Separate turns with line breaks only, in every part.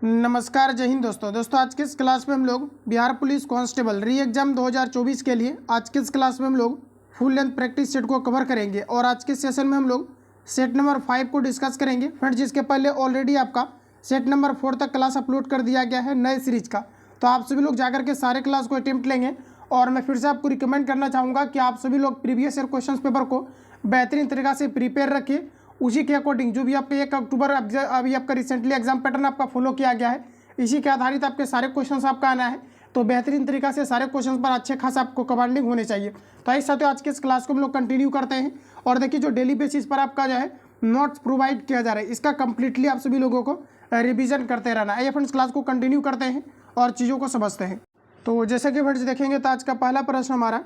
नमस्कार, जय हिंद दोस्तों आज के इस क्लास में हम लोग बिहार पुलिस कांस्टेबल री एग्जाम 2024 के लिए आज के इस क्लास में हम लोग फुल लेंथ प्रैक्टिस सेट को कवर करेंगे और आज के सेशन में हम लोग सेट नंबर 5 को डिस्कस करेंगे। फ्रेंड्स, जिसके पहले ऑलरेडी आपका सेट नंबर 4 तक क्लास अपलोड कर दिया गया है नए सीरीज का, तो आप सभी लोग जाकर के सारे क्लास को अटेम्प्ट लेंगे। और मैं फिर से आपको रिकमेंड करना चाहूँगा कि आप सभी लोग प्रीवियस ईयर क्वेश्चन पेपर को बेहतरीन तरीक़ा से प्रिपेयर रखिए। उसी के अकॉर्डिंग जो भी आपके 1 अक्टूबर अभी आपका रिसेंटली एग्जाम पैटर्न आपका फॉलो किया गया है, इसी के आधारित आपके सारे क्वेश्चंस आपका आना है। तो बेहतरीन तरीका से सारे क्वेश्चंस पर अच्छे खास आपको कमांडिंग होने चाहिए। तो इस साथ आज के इस क्लास को हम लोग कंटिन्यू करते हैं। और देखिए, जो डेली बेसिस पर आपका जो है नोट्स प्रोवाइड किया जा रहा है, इसका कंप्लीटली आप सभी लोगों को रिविजन करते रहना है। फ्रेंड्स, क्लास को कंटिन्यू करते हैं और चीज़ों को समझते हैं। तो जैसे कि फ्रेंड्स देखेंगे, तो आज का पहला प्रश्न हमारा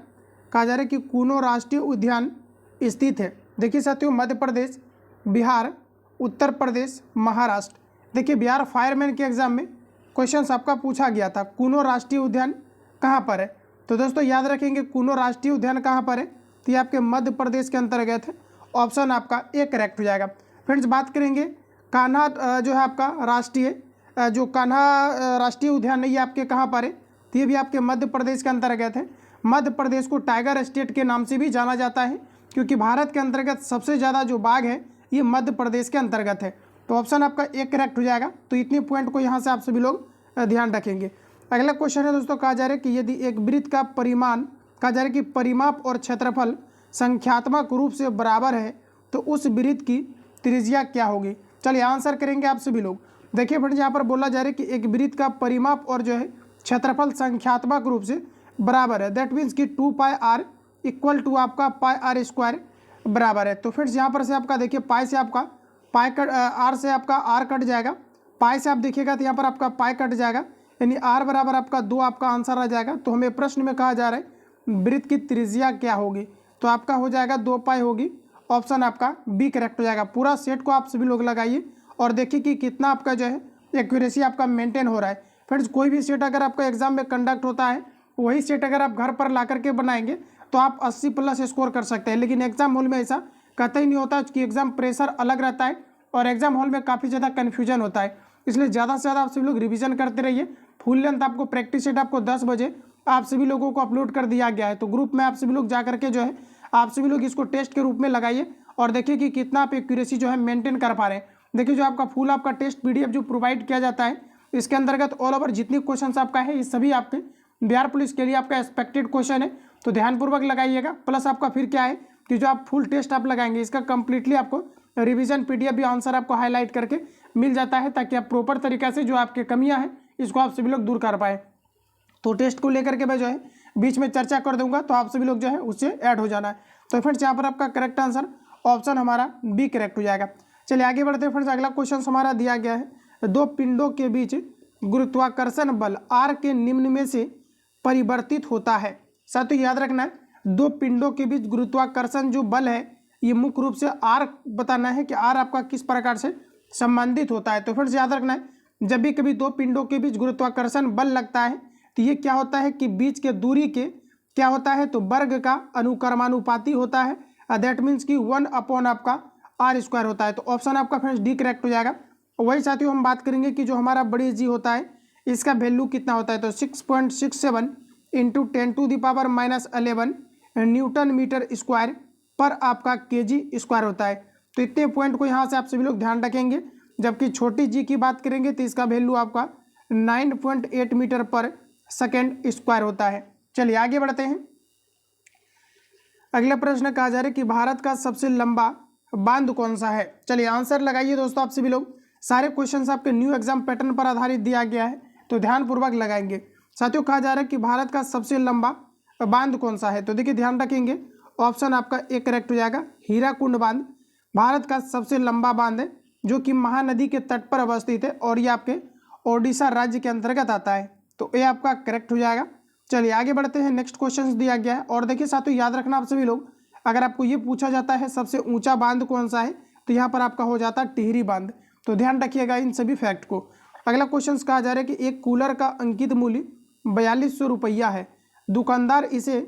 कहा जा रहा है कि कूनो राष्ट्रीय उद्यान स्थित है। देखिए साथियों, मध्य प्रदेश, बिहार, उत्तर प्रदेश, महाराष्ट्र। देखिए, बिहार फायरमैन के एग्जाम में क्वेश्चंस आपका पूछा गया था, कूनो राष्ट्रीय उद्यान कहाँ पर है। तो दोस्तों याद रखेंगे, कूनो राष्ट्रीय उद्यान कहाँ पर है, तो ये आपके मध्य प्रदेश के अंतर्गत है। ऑप्शन आपका ए करेक्ट हो जाएगा। फ्रेंड्स, बात करेंगे कान्हा जो है आपका राष्ट्रीय जो कान्हा राष्ट्रीय उद्यान है, ये आपके कहाँ पर है, तो ये भी आपके मध्य प्रदेश के अंतर्गत है। मध्य प्रदेश को टाइगर स्टेट के नाम से भी जाना जाता है, क्योंकि भारत के अंतर्गत सबसे ज़्यादा जो बाघ है ये मध्य प्रदेश के अंतर्गत है। तो ऑप्शन आपका एक करेक्ट हो जाएगा। तो इतने पॉइंट को यहाँ से आप सभी लोग ध्यान रखेंगे। अगला क्वेश्चन है दोस्तों, कहा जा रहा है कि यदि एक वृत्त का परिमाण, कहा जा रहा है कि परिमाप और क्षेत्रफल संख्यात्मक रूप से बराबर है, तो उस वृत्त की त्रिज्या क्या होगी। चलिए आंसर करेंगे आप सभी लोग। देखिए फ्रेंड्स, यहाँ पर बोला जा रहा है कि एक वृत्त का परिमाप और जो है क्षेत्रफल संख्यात्मक रूप से बराबर है। दैट मीन्स कि 2πr इक्वल टू आपका πr² बराबर है। तो फ्रेंड्स, यहाँ पर से आपका देखिए पाई से आपका पाई कट आर से आपका आर कट जाएगा, पाई से आप देखिएगा तो यहाँ पर आपका पाई कट जाएगा, यानी आर बराबर आपका 2 आपका आंसर आ जाएगा। तो हमें प्रश्न में कहा जा रहा है वृत्त की त्रिज्या क्या होगी, तो आपका हो जाएगा 2 पाई होगी। ऑप्शन आपका बी करेक्ट हो जाएगा। पूरा सेट को आप सभी लोग लगाइए और देखिए कि कितना आपका जो है एक्यूरेसी आपका मेंटेन हो रहा है। फ्रेंड्स, कोई भी सेट अगर आपका एग्जाम में कंडक्ट होता है, वही सेट अगर आप घर पर ला करके बनाएंगे तो आप 80+ स्कोर कर सकते हैं। लेकिन एग्जाम हॉल में ऐसा कतई नहीं होता, कि एग्जाम प्रेशर अलग रहता है और एग्जाम हॉल में काफ़ी ज़्यादा कन्फ्यूजन होता है। इसलिए ज़्यादा से ज़्यादा आप सभी लोग रिवीजन करते रहिए। फुल लेंथ आपको प्रैक्टिस सेट आपको 10 बजे आप सभी लोगों को अपलोड कर दिया गया है। तो ग्रुप में आप सभी लोग जा करके जो है आप सभी लोग इसको टेस्ट के रूप में लगाइए और देखिए कि कितना आप एक्यूरेसी जो है मेंटेन कर पा रहे हैं। देखिए, जो आपका फुल आपका टेस्ट PDF जो प्रोवाइड किया जाता है, इसके अंतर्गत ऑल ओवर जितने क्वेश्चन आपका है, ये सभी आपके बिहार पुलिस के लिए आपका एक्सपेक्टेड क्वेश्चन है। तो ध्यानपूर्वक लगाइएगा। प्लस आपका फिर क्या है कि जो आप फुल टेस्ट आप लगाएंगे, इसका कंप्लीटली आपको रिवीजन PDF भी आंसर आपको हाईलाइट करके मिल जाता है, ताकि आप प्रॉपर तरीके से जो आपके कमियां हैं इसको आप सभी लोग दूर कर पाए। तो टेस्ट को लेकर के मैं जो है बीच में चर्चा कर दूंगा, तो आप सभी लोग जो है उससे ऐड हो जाना है। तो फ्रेंड्स, यहाँ पर आपका करेक्ट आंसर ऑप्शन हमारा बी करेक्ट हो जाएगा। चलिए आगे बढ़ते हैं फ्रेंड्स। अगला क्वेश्चन हमारा दिया गया है, दो पिंडों के बीच गुरुत्वाकर्षण बल R के निम्न में से परिवर्तित होता है। साथियों याद रखना है, दो पिंडों के बीच गुरुत्वाकर्षण जो बल है, ये मुख्य रूप से R बताना है कि R आपका किस प्रकार से संबंधित होता है। तो फ्रेंड्स याद रखना है, जब भी कभी दो पिंडों के बीच गुरुत्वाकर्षण बल लगता है, तो ये क्या होता है कि बीच के दूरी के क्या होता है, तो वर्ग का अनुक्रमानुपाती होता है। दैट मीन्स कि 1 आपका R² होता है। तो ऑप्शन आपका फ्रेंड्स डी करेक्ट हो जाएगा। वही साथियों हम बात करेंगे कि जो हमारा बड़ी जी होता है, इसका वैल्यू कितना होता है, तो 6.67 इंटू 10⁻⁻11 न्यूटन मीटर स्क्वायर पर आपका kg² होता है। तो इतने पॉइंट को यहाँ से आप सभी लोग ध्यान रखेंगे। जबकि छोटी जी की बात करेंगे तो इसका वैल्यू आपका 9.8 मीटर पर सेकेंड स्क्वायर होता है। चलिए आगे बढ़ते हैं। अगला प्रश्न कहा जा रहा है कि भारत का सबसे लंबा बांध कौन सा है। चलिए आंसर लगाइए दोस्तों आप सभी लोग। सारे क्वेश्चंस आपके न्यू एग्जाम पैटर्न पर आधारित दिया गया है, तो ध्यानपूर्वक लगाएंगे। साथियों कहा जा रहा है कि भारत का सबसे लंबा बांध कौन सा है, तो देखिए ध्यान रखेंगे। ऑप्शन आपका एक करेक्ट हो जाएगा, हीराकुंड बांध भारत का सबसे लंबा बांध है, जो कि महानदी के तट पर अवस्थित है और ये आपके ओडिशा राज्य के अंतर्गत आता है। तो ये आपका करेक्ट हो जाएगा। चलिए आगे बढ़ते हैं। नेक्स्ट क्वेश्चन दिया गया है और देखिए साथियों याद रखना आप सभी लोग, अगर आपको ये पूछा जाता है सबसे ऊंचा बांध कौन सा है, तो यहाँ पर आपका हो जाता है टिहरी बांध। तो ध्यान रखिएगा इन सभी फैक्ट को। अगला क्वेश्चन कहा जा रहा है कि एक कूलर का अंकित मूल्य 4200 रुपया है, दुकानदार इसे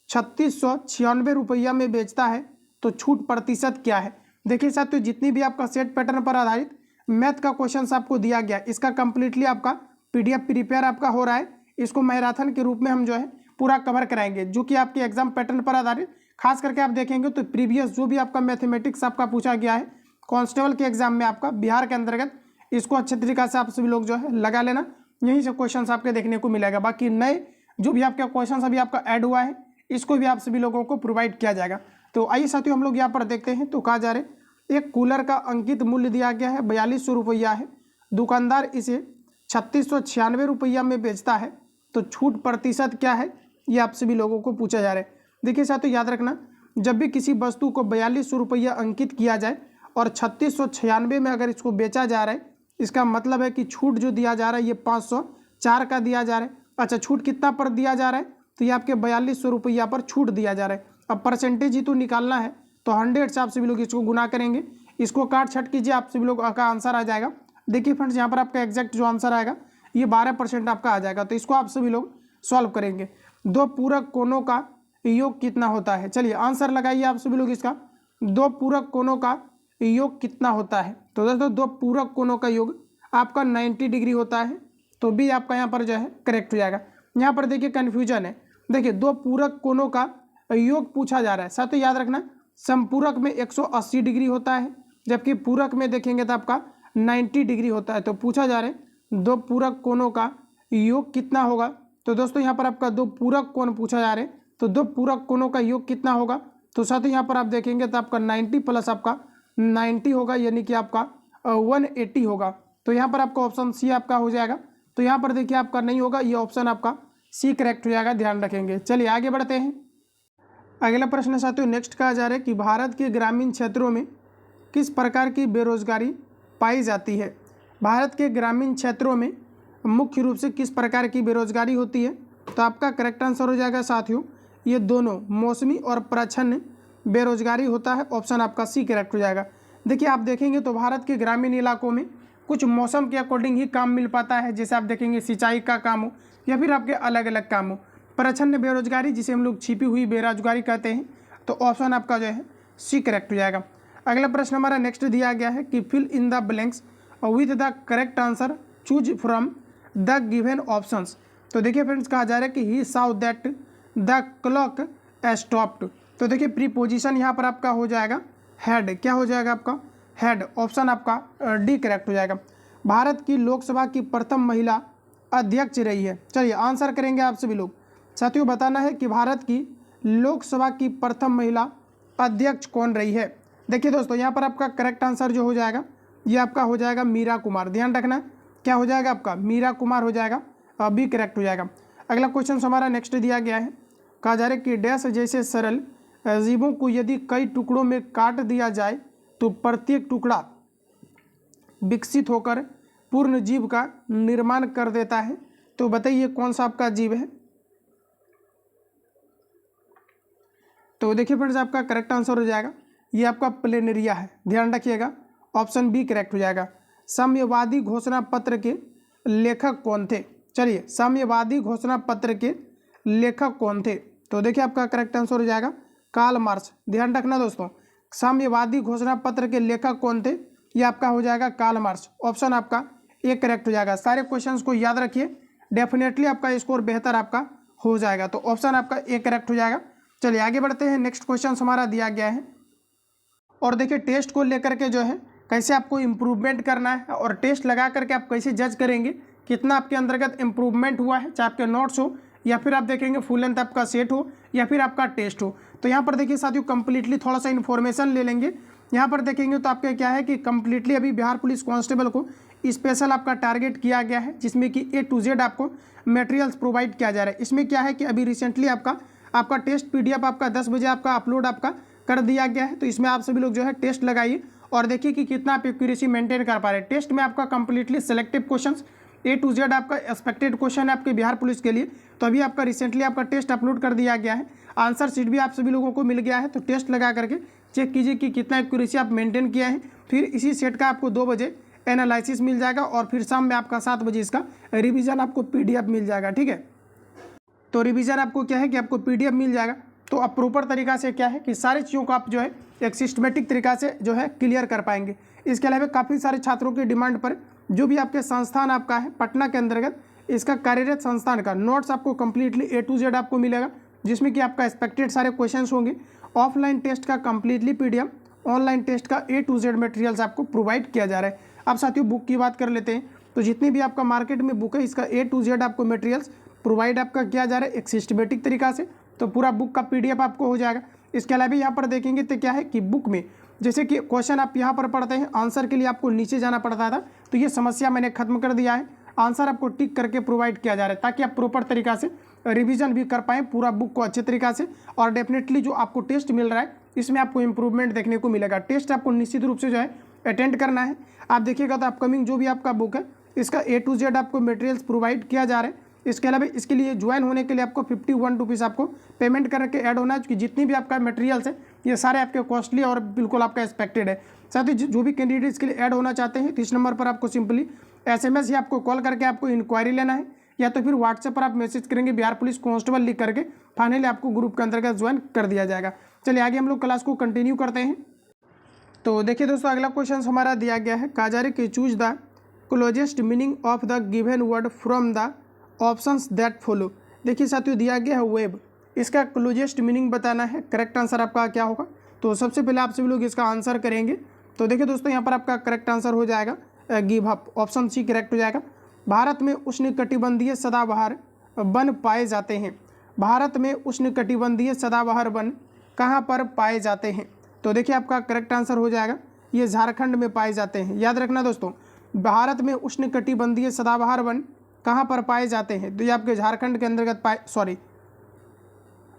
3696 रुपया में बेचता है, तो छूट प्रतिशत क्या है। देखिए साथियों, जितनी भी आपका सेट पैटर्न पर आधारित मैथ का क्वेश्चन आपको दिया गया, इसका कंप्लीटली आपका पीडीएफ प्रिपेयर आपका हो रहा है। इसको मैराथन के रूप में हम जो है पूरा कवर कराएंगे, जो कि आपके एग्जाम पैटर्न पर आधारित। खास करके आप देखेंगे तो प्रीवियस जो भी आपका मैथमेटिक्स आपका पूछा गया है कांस्टेबल के एग्जाम में आपका बिहार के अंतर्गत, इसको अच्छे तरीके से आप सभी लोग जो है लगा लेना, यहीं से क्वेश्चन आपके देखने को मिलेगा। बाकी नए जो भी आपका क्वेश्चन अभी आपका ऐड हुआ है इसको भी आप सभी लोगों को प्रोवाइड किया जाएगा। तो आइए साथियों हम लोग यहाँ पर देखते हैं। तो कहा जा रहा है एक कूलर का अंकित मूल्य दिया गया है 4200 रुपया है, दुकानदार इसे 3696 रुपया में बेचता है, तो छूट प्रतिशत क्या है, ये आप सभी लोगों को पूछा जा रहा है। देखिए साथियों याद रखना, जब भी किसी वस्तु को 4200 रुपया अंकित किया जाए और 3696 में अगर इसको बेचा जा रहा है, इसका मतलब है कि छूट जो दिया जा रहा है ये 504 का दिया जा रहा है। अच्छा, छूट कितना पर दिया जा रहा है, तो ये आपके 4200 रुपया पर छूट दिया जा रहा है। अब परसेंटेज ही तो निकालना है, तो 100 से आप सभी लोग इसको गुना करेंगे, इसको काट छट कीजिए, आप सभी लोग का आंसर आ जाएगा। देखिए फ्रेंड्स यहाँ पर आपका एग्जैक्ट जो आंसर आएगा ये 12% आपका आ जाएगा। तो इसको आप सभी लोग सॉल्व करेंगे। दो पूरक कोणों का योग कितना होता है, चलिए आंसर लगाइए आप सभी लोग इसका। दो पूरक कोणों का योग कितना होता है, तो दोस्तों दो पूरक कोणों का योग आपका 90 डिग्री होता है, तो भी आपका यहाँ पर जो है करेक्ट हो जाएगा। यहाँ पर देखिए कन्फ्यूजन है, देखिए दो पूरक कोणों का योग पूछा जा रहा है। साथ ही याद रखना संपूरक में 180 डिग्री होता है, जबकि पूरक में देखेंगे तो आपका 90 डिग्री होता है। तो पूछा जा रहा है दो पूरक कोणों का योग कितना होगा। तो दोस्तों यहाँ पर आपका दो पूरक कोण पूछा जा रहा है, तो दो पूरक कोणों का योग कितना होगा। तो साथ ही यहाँ पर आप देखेंगे तो आपका 90 प्लस आपका 90 होगा, यानी कि आपका 180 होगा। तो यहाँ पर आपका ऑप्शन सी आपका हो जाएगा। तो यहाँ पर देखिए आपका नहीं होगा, ये ऑप्शन आपका सी करेक्ट हो जाएगा, ध्यान रखेंगे। चलिए आगे बढ़ते हैं। अगला प्रश्न साथियों नेक्स्ट कहा जा रहा है कि भारत के ग्रामीण क्षेत्रों में किस प्रकार की बेरोजगारी पाई जाती है। भारत के ग्रामीण क्षेत्रों में मुख्य रूप से किस प्रकार की बेरोजगारी होती है। तो आपका करेक्ट आंसर हो जाएगा साथियों ये दोनों, मौसमी और प्रच्छन्न बेरोजगारी होता है। ऑप्शन आपका सी करेक्ट हो जाएगा। देखिए आप देखेंगे तो भारत के ग्रामीण इलाकों में कुछ मौसम के अकॉर्डिंग ही काम मिल पाता है, जैसे आप देखेंगे सिंचाई का काम हो या फिर आपके अलग अलग काम हो। प्रच्छन्न बेरोजगारी जिसे हम लोग छिपी हुई बेरोजगारी कहते हैं, तो ऑप्शन आपका जो है सी करेक्ट हो जाएगा। अगला प्रश्न हमारा नेक्स्ट दिया गया है कि fill in the blanks with the correct answer, choose from the given options. तो देखिए फ्रेंड्स कहा जा रहा है कि ही साउ दैट द क्लॉक स्टॉप्ड। तो देखिए प्रीपोजिशन यहाँ पर आपका हो जाएगा हेड, क्या हो जाएगा आपका हेड, ऑप्शन आपका डी करेक्ट हो जाएगा। भारत की लोकसभा की प्रथम महिला अध्यक्ष रही है। चलिए आंसर करेंगे आप सभी लोग। साथियों बताना है कि भारत की लोकसभा की प्रथम महिला अध्यक्ष कौन रही है। देखिए दोस्तों यहाँ पर आपका करेक्ट आंसर जो हो जाएगा ये आपका हो जाएगा मीरा कुमार। ध्यान रखना क्या हो जाएगा आपका मीरा कुमार हो जाएगा, बी करेक्ट हो जाएगा। अगला क्वेश्चन हमारा नेक्स्ट दिया गया है, कहा जा रहा है कि डैश जैसे सरल जीवों को यदि कई टुकड़ों में काट दिया जाए तो प्रत्येक टुकड़ा विकसित होकर पूर्ण जीव का निर्माण कर देता है। तो बताइए कौन सा आपका जीव है। तो देखिए फ्रेंड्स आपका करेक्ट आंसर हो जाएगा ये आपका प्लेनेरिया है, ध्यान रखिएगा, ऑप्शन बी करेक्ट हो जाएगा। साम्यवादी घोषणा पत्र के लेखक कौन थे। चलिए साम्यवादी घोषणा पत्र के लेखक कौन थे। तो देखिए आपका करेक्ट आंसर हो जाएगा कार्ल मार्क्स। ध्यान रखना दोस्तों साम्यवादी घोषणा पत्र के लेखक कौन थे, ये आपका हो जाएगा कार्ल मार्क्स, ऑप्शन आपका ए करेक्ट हो जाएगा। सारे क्वेश्चंस को याद रखिए, डेफिनेटली आपका स्कोर बेहतर आपका हो जाएगा। तो ऑप्शन आपका ए करेक्ट हो जाएगा। चलिए आगे बढ़ते हैं। नेक्स्ट क्वेश्चन हमारा दिया गया है और देखिए टेस्ट को लेकर के जो है कैसे आपको इम्प्रूवमेंट करना है और टेस्ट लगा करके आप कैसे जज करेंगे कितना आपके अंतर्गत इम्प्रूवमेंट हुआ है, चाहे आपके नोट्स हो या फिर आप देखेंगे फुल लेंथ आपका सेट हो या फिर आपका टेस्ट हो। तो यहाँ पर देखिए साथियों कंप्लीटली थोड़ा सा इन्फॉर्मेशन ले लेंगे। यहाँ पर देखेंगे तो आपका क्या है कि कंप्लीटली अभी बिहार पुलिस कांस्टेबल को स्पेशल आपका टारगेट किया गया है, जिसमें कि ए टू जेड आपको मटेरियल्स प्रोवाइड किया जा रहा है। इसमें क्या है कि अभी रिसेंटली आपका टेस्ट पीडीएफ आपका 10 बजे आपका अपलोड आपका कर दिया गया है। तो इसमें आप सभी लोग जो है टेस्ट लगाइए और देखिए कि कितना आप एक्यूरेसी मेंटेन कर पा रहे हैं। टेस्ट में आपका completely selective questions A to Z आपका एक्सपेक्टेड क्वेश्चन है आपके बिहार पुलिस के लिए। तो अभी आपका रिसेंटली आपका टेस्ट अपलोड कर दिया गया है, आंसर शीट भी आप सभी लोगों को मिल गया है। तो टेस्ट लगा करके चेक कीजिए कि कितना एक्यूरेसी आप मेंटेन किया है। फिर इसी सेट का आपको 2 बजे एनालिसिस मिल जाएगा और फिर शाम में आपका 7 बजे इसका रिवीजन आपको पीडीएफ मिल जाएगा। ठीक है, तो रिवीजन आपको क्या है कि आपको पीडीएफ मिल जाएगा। तो अब प्रॉपर तरीका से क्या है कि सारी चीज़ों को आप जो है एक सिस्टमेटिक तरीका से जो है क्लियर कर पाएंगे। इसके अलावा काफ़ी सारे छात्रों की डिमांड पर जो भी आपके संस्थान आपका है पटना के अंतर्गत, इसका कार्यरत संस्थान का नोट्स आपको कंप्लीटली A to Z आपको मिलेगा, जिसमें कि आपका एक्सपेक्टेड सारे क्वेश्चंस होंगे। ऑफलाइन टेस्ट का कंप्लीटली PDF, ऑनलाइन टेस्ट का A to Z मटेरियल्स आपको प्रोवाइड किया जा रहा है। अब साथियों बुक की बात कर लेते हैं, तो जितनी भी आपका मार्केट में बुक है इसका A to Z आपको मटेरियल्स प्रोवाइड आपका किया जा रहा है एक सिस्टमेटिक तरीका से, तो पूरा बुक का PDF आपको हो जाएगा। इसके अलावा यहाँ पर देखेंगे तो क्या है कि बुक में जैसे कि क्वेश्चन आप यहाँ पर पढ़ते हैं, आंसर के लिए आपको नीचे जाना पड़ता था, तो ये समस्या मैंने खत्म कर दिया है। आंसर आपको टिक करके प्रोवाइड किया जा रहा है ताकि आप प्रॉपर तरीका से रिवीजन भी कर पाएँ पूरा बुक को अच्छे तरीका से। और डेफिनेटली जो आपको टेस्ट मिल रहा है इसमें आपको इंप्रूवमेंट देखने को मिलेगा। टेस्ट आपको निश्चित रूप से जो है अटेंड करना है। आप देखिएगा तो अपकमिंग जो भी आपका बुक है इसका A to Z आपको मटेरियल्स प्रोवाइड किया जा रहा है। इसके अलावा इसके लिए ज्वाइन होने के लिए आपको 51 रुपीज़ आपको पेमेंट करके ऐड होना है, क्योंकि जितनी भी आपका मटेरियल्स है ये सारे आपके कॉस्टली और बिल्कुल आपका एक्सपेक्टेड है। साथ ही जो भी कैंडिडेट इसके लिए ऐड होना चाहते हैं तो इस नंबर पर आपको सिंपली SMS या आपको कॉल करके आपको इंक्वायरी लेना है, या तो फिर व्हाट्सएप पर आप मैसेज करेंगे बिहार पुलिस कांस्टेबल लिख करके, फाइनली आपको ग्रुप के अंतर्गत ज्वाइन कर दिया जाएगा। चलिए आगे हम लोग क्लास को कंटिन्यू करते हैं। तो देखिए दोस्तों अगला क्वेश्चन हमारा दिया गया है, कहा जा रहा है कि choose the closest meaning of the given word from the options that follow. देखिए साथियों दिया गया है वेब, इसका क्लोजेस्ट मीनिंग बताना है। करेक्ट आंसर आपका क्या होगा, तो सबसे पहले आप सभी लोग इसका आंसर करेंगे। तो देखिए दोस्तों यहाँ पर आपका करेक्ट आंसर हो जाएगा give up, option C correct हो जाएगा। भारत में उष्णकटिबंधीय सदाबहार वन पाए जाते हैं। भारत में उष्णकटिबंधीय सदाबहार वन कहाँ पर पाए जाते हैं, तो देखिए आपका करेक्ट आंसर हो जाएगा ये झारखंड में पाए जाते हैं। याद रखना दोस्तों, भारत में उष्णकटिबंधीय सदाबहार वन कहाँ पर पाए जाते हैं, तो ये आपके झारखंड के अंतर्गत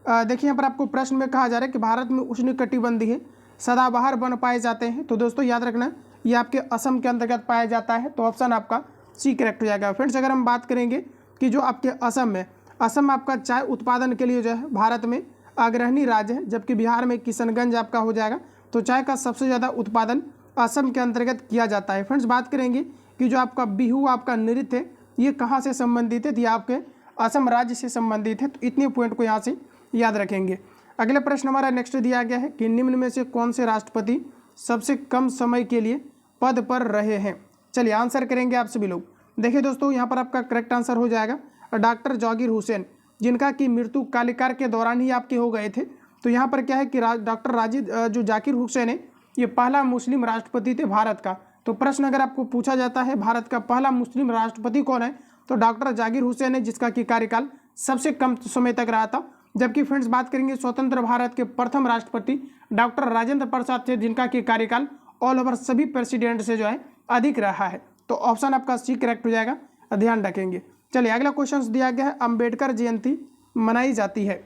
देखिए यहाँ पर आपको प्रश्न में कहा जा रहा है कि भारत में उष्णकटिबंधीय सदाबहार वन पाए जाते हैं, तो दोस्तों याद रखना ये आपके असम के अंतर्गत पाया जाता है, तो ऑप्शन आपका C करेक्ट हो जाएगा। फ्रेंड्स अगर हम बात करेंगे कि जो आपके असम में, असम आपका चाय उत्पादन के लिए जो है भारत में अग्रणी राज्य है, जबकि बिहार में किशनगंज आपका हो जाएगा। तो चाय का सबसे ज़्यादा उत्पादन असम के अंतर्गत किया जाता है। फ्रेंड्स बात करेंगे कि जो आपका बिहू आपका नृत्य है ये कहाँ से संबंधित है, तो ये आपके असम राज्य से संबंधित है, तो इतने पॉइंट को यहाँ से याद रखेंगे। अगला प्रश्न हमारा नेक्स्ट दिया गया है कि निम्न में से कौन से राष्ट्रपति सबसे कम समय के लिए पद पर रहे हैं। चलिए आंसर करेंगे आप सभी लोग। देखिए दोस्तों यहाँ पर आपका करेक्ट आंसर हो जाएगा डॉक्टर जाकिर हुसैन, जिनका कि मृत्यु कालिकार के दौरान ही आपके हो गए थे। तो यहाँ पर क्या है कि डॉक्टर जो जाकिर हुसैन है ये पहला मुस्लिम राष्ट्रपति थे भारत का। तो प्रश्न अगर आपको पूछा जाता है भारत का पहला मुस्लिम राष्ट्रपति कौन है, तो डॉक्टर जाकिर हुसैन है, जिसका कि कार्यकाल सबसे कम समय तक रहा था। जबकि फ्रेंड्स बात करेंगे स्वतंत्र भारत के प्रथम राष्ट्रपति डॉक्टर राजेंद्र प्रसाद थे, जिनका कि कार्यकाल ऑल ओवर सभी प्रेसिडेंट से जो है अधिक रहा है। तो ऑप्शन आपका C करेक्ट हो जाएगा, ध्यान रखेंगे। चलिए अगला क्वेश्चन दिया गया है, अंबेडकर जयंती मनाई जाती है।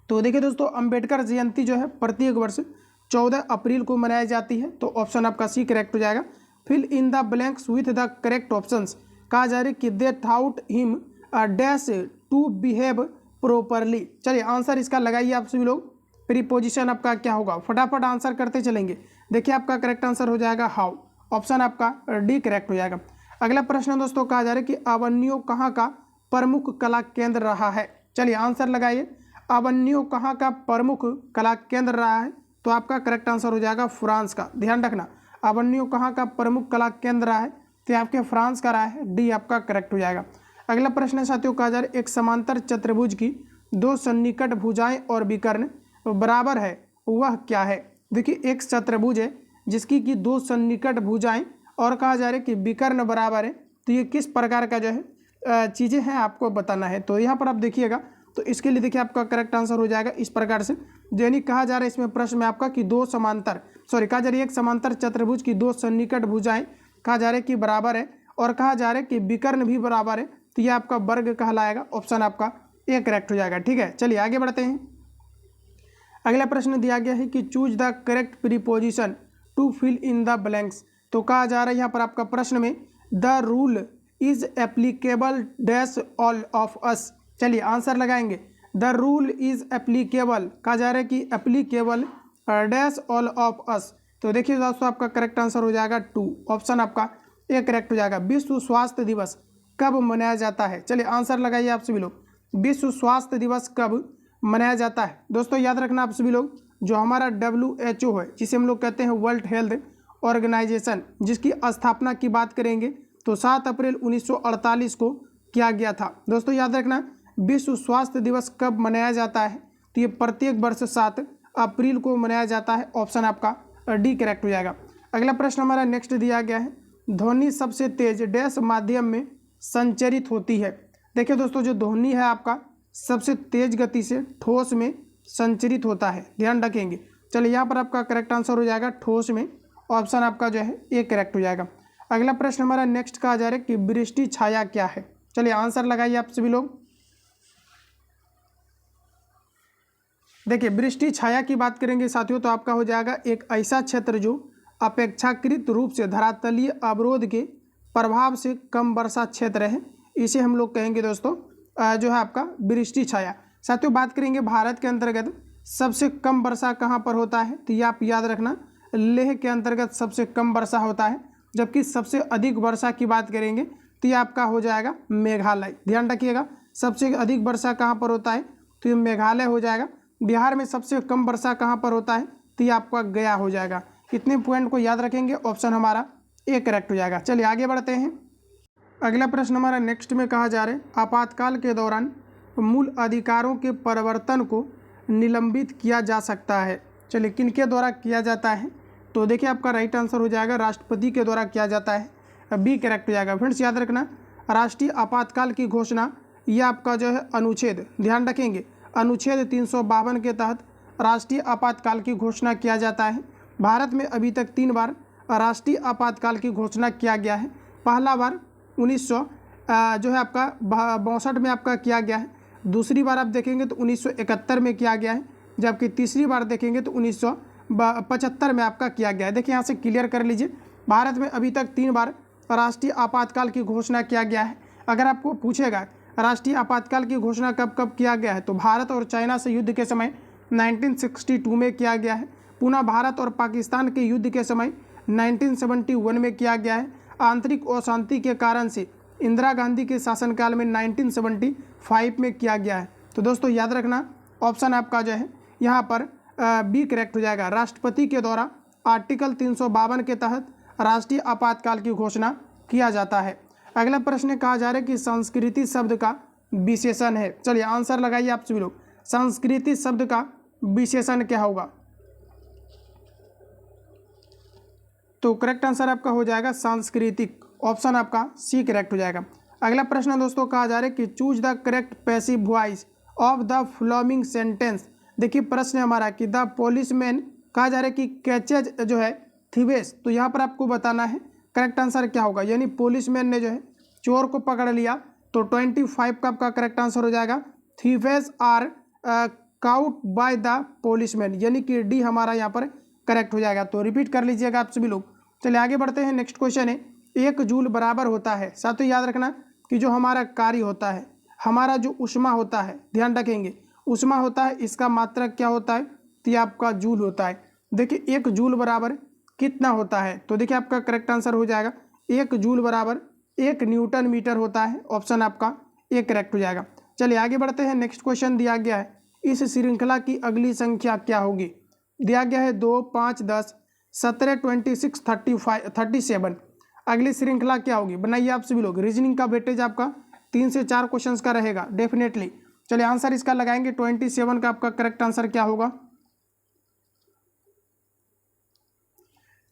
तो देखिए दोस्तों अंबेडकर जयंती जो है प्रत्येक वर्ष 14 अप्रैल को मनाई जाती है, तो ऑप्शन आपका C करेक्ट हो जाएगा। Fill in the blanks with the correct options. कहा जा रहा है कि they thought him dash to behave properly. चलिए आंसर इसका लगाइए आप सभी लोग। प्रीपोजिशन आपका क्या होगा, फटाफट आंसर करते चलेंगे। देखिए आपका करेक्ट आंसर हो जाएगा हाउ, ऑप्शन आपका D करेक्ट हो जाएगा। अगला प्रश्न दोस्तों कहा जा रहा है कि अवन्यो कहाँ का प्रमुख कला केंद्र रहा है। चलिए आंसर लगाइए, अवन्यो कहाँ का प्रमुख कला केंद्र रहा है, तो आपका करेक्ट आंसर हो जाएगा फ्रांस का। ध्यान रखना अवन्यो कहाँ का प्रमुख कला केंद्र रहा है, तो आपके फ्रांस का रहा है, D आपका करेक्ट हो जाएगा। अगला प्रश्न साथियों कहा जा रहा है एक समांतर चतुर्भुज की दो सन्निकट भुजाएं और विकर्ण बराबर है वह क्या है। देखिए एक चतुर्भुज है जिसकी कि दो सन्निकट भुजाएं और कहा जा रहा है कि विकर्ण बराबर है, तो ये किस प्रकार का जो है चीज़ें हैं आपको बताना है। तो यहाँ पर आप देखिएगा तो इसके लिए देखिए आपका करेक्ट आंसर हो जाएगा इस प्रकार से, यानी कहा जा रहा है इसमें प्रश्न में आपका कि कहा जा रही है एक समांतर चतुर्भुज की दो सन्निकट भुजाएं कहा जा रहा है कि बराबर है और कहा जा रहा है कि विकर्ण भी बराबर है, तो ये आपका वर्ग कहलाएगा, ऑप्शन आपका A करेक्ट हो जाएगा। ठीक है चलिए आगे बढ़ते हैं। अगला प्रश्न दिया गया है कि choose the correct preposition to fill in the blanks. तो कहा जा रहा है यहाँ पर आपका प्रश्न में the rule is applicable dash all of us. चलिए आंसर लगाएंगे, द रूल इज एप्लीकेबल, कहा जा रहा है कि applicable dash all of us. तो देखिए दोस्तों आपका करेक्ट आंसर हो जाएगा 2, ऑप्शन आपका A करेक्ट हो जाएगा। विश्व स्वास्थ्य दिवस कब मनाया जाता है। चलिए आंसर लगाइए आप सभी लोग, विश्व स्वास्थ्य दिवस कब मनाया जाता है? दोस्तों याद रखना आप सभी लोग, जो हमारा WHO है, जिसे हम लोग कहते हैं वर्ल्ड हेल्थ ऑर्गेनाइजेशन, जिसकी स्थापना की बात करेंगे तो 7 अप्रैल 1948 को किया गया था। दोस्तों याद रखना, विश्व स्वास्थ्य दिवस कब मनाया जाता है? तो ये प्रत्येक वर्ष 7 अप्रैल को मनाया जाता है। ऑप्शन आपका डी करेक्ट हो जाएगा। अगला प्रश्न हमारा नेक्स्ट दिया गया है, ध्वनि सबसे तेज डैश माध्यम में संचरित होती है? देखिए दोस्तों, जो ध्वनि है आपका सबसे तेज गति से ठोस में संचरित होता है, ध्यान रखेंगे। चलिए यहाँ पर आपका करेक्ट आंसर हो जाएगा ठोस में। ऑप्शन आपका जो है ए करेक्ट हो जाएगा। अगला प्रश्न हमारा नेक्स्ट का आ जा रहा है कि वृष्टि छाया क्या है? चलिए आंसर लगाइए आप सभी लोग। देखिए वृष्टि छाया की बात करेंगे साथियों तो आपका हो जाएगा एक ऐसा क्षेत्र जो अपेक्षाकृत रूप से धरातलीय अवरोध के प्रभाव से कम वर्षा क्षेत्र है, इसे हम लोग कहेंगे दोस्तों जो है आपका वृष्टि छाया। साथियों बात करेंगे भारत के अंतर्गत सबसे कम वर्षा कहाँ पर होता है? तो ये आप याद रखना, लेह के अंतर्गत सबसे कम वर्षा होता है। जबकि सबसे अधिक वर्षा की बात करेंगे तो ये आपका हो जाएगा मेघालय। ध्यान रखिएगा, सबसे अधिक वर्षा कहाँ पर होता है? तो ये मेघालय हो जाएगा। बिहार में सबसे कम वर्षा कहाँ पर होता है? तो ये आपका गया हो जाएगा। इतने पॉइंट को याद रखेंगे, ऑप्शन हमारा ए करेक्ट हो जाएगा। चलिए आगे बढ़ते हैं। अगला प्रश्न हमारा नेक्स्ट में कहा जा रहा है, आपातकाल के दौरान मूल अधिकारों के परिवर्तन को निलंबित किया जा सकता है? चलिए किनके द्वारा किया जाता है? तो देखिए आपका राइट आंसर हो जाएगा राष्ट्रपति के द्वारा किया जाता है। बी करेक्ट हो जाएगा। फ्रेंड्स याद रखना, राष्ट्रीय आपातकाल की घोषणा यह आपका जो है अनुच्छेद, ध्यान रखेंगे, अनुच्छेद 352 के तहत राष्ट्रीय आपातकाल की घोषणा किया जाता है। भारत में अभी तक 3 बार राष्ट्रीय आपातकाल की घोषणा किया गया है। पहला बार 1900 जो है आपका 62 में आपका किया गया है। दूसरी बार आप देखेंगे तो 1971 में किया गया है। जबकि तीसरी बार देखेंगे तो 1975 में आपका किया गया है। देखिए यहाँ से क्लियर कर लीजिए, भारत में अभी तक 3 बार राष्ट्रीय आपातकाल की घोषणा किया गया है। अगर आपको पूछेगा राष्ट्रीय आपातकाल की घोषणा कब कब किया गया है, तो भारत और चाइना से युद्ध के समय 1962 में किया गया है। पुनः भारत और पाकिस्तान के युद्ध के समय 1971 में किया गया है। आंतरिक अशांति के कारण से इंदिरा गांधी के शासनकाल में 1975 में किया गया है। तो दोस्तों याद रखना, ऑप्शन आपका जो है यहाँ पर बी करेक्ट हो जाएगा। राष्ट्रपति के द्वारा आर्टिकल 352 के तहत राष्ट्रीय आपातकाल की घोषणा किया जाता है। अगला प्रश्न कहा जा रहा है कि संस्कृति शब्द का विशेषण है। चलिए आंसर लगाइए आप सभी लोग, संस्कृति शब्द का विशेषण क्या होगा? तो करेक्ट आंसर आपका हो जाएगा सांस्कृतिक। ऑप्शन आपका सी करेक्ट हो जाएगा। अगला प्रश्न दोस्तों कहा जा रहा है कि choose the correct passive voice of the following sentence. देखिए प्रश्न हमारा कि द पुलिसमैन कहा जा रहा है कि कैचेज जो है थीवेस, तो यहाँ पर आपको बताना है करेक्ट आंसर क्या होगा। यानी पुलिसमैन ने जो है चोर को पकड़ लिया, तो 25 का आपका करेक्ट आंसर हो जाएगा। Thieves are caught by the policeman, यानी कि डी हमारा यहाँ पर करेक्ट हो जाएगा। तो रिपीट कर लीजिएगा आप सभी लोग। चलिए आगे बढ़ते हैं। नेक्स्ट क्वेश्चन है, 1 जूल बराबर होता है, साथ ही याद रखना कि जो हमारा कार्य होता है, हमारा जो ऊष्मा होता है, ध्यान रखेंगे ऊष्मा होता है, इसका मात्रक क्या होता है? तो ये आपका जूल होता है। देखिए 1 जूल बराबर कितना होता है? तो देखिए आपका करेक्ट आंसर हो जाएगा 1 जूल बराबर 1 न्यूटन मीटर होता है। ऑप्शन आपका ए करेक्ट हो जाएगा। चलिए आगे बढ़ते हैं। नेक्स्ट क्वेश्चन दिया गया है, इस श्रृंखला की अगली संख्या क्या होगी? दिया गया है 2, 5, 10, 17, 26, 35, 37। अगली श्रृंखला क्या होगी? बनाइए आप सभी लोग। रीजनिंग का वेटेज आपका 3 से 4 क्वेश्चंस का रहेगा डेफिनेटली। चलिए आंसर इसका लगाएंगे। 27 का आपका करेक्ट आंसर क्या होगा?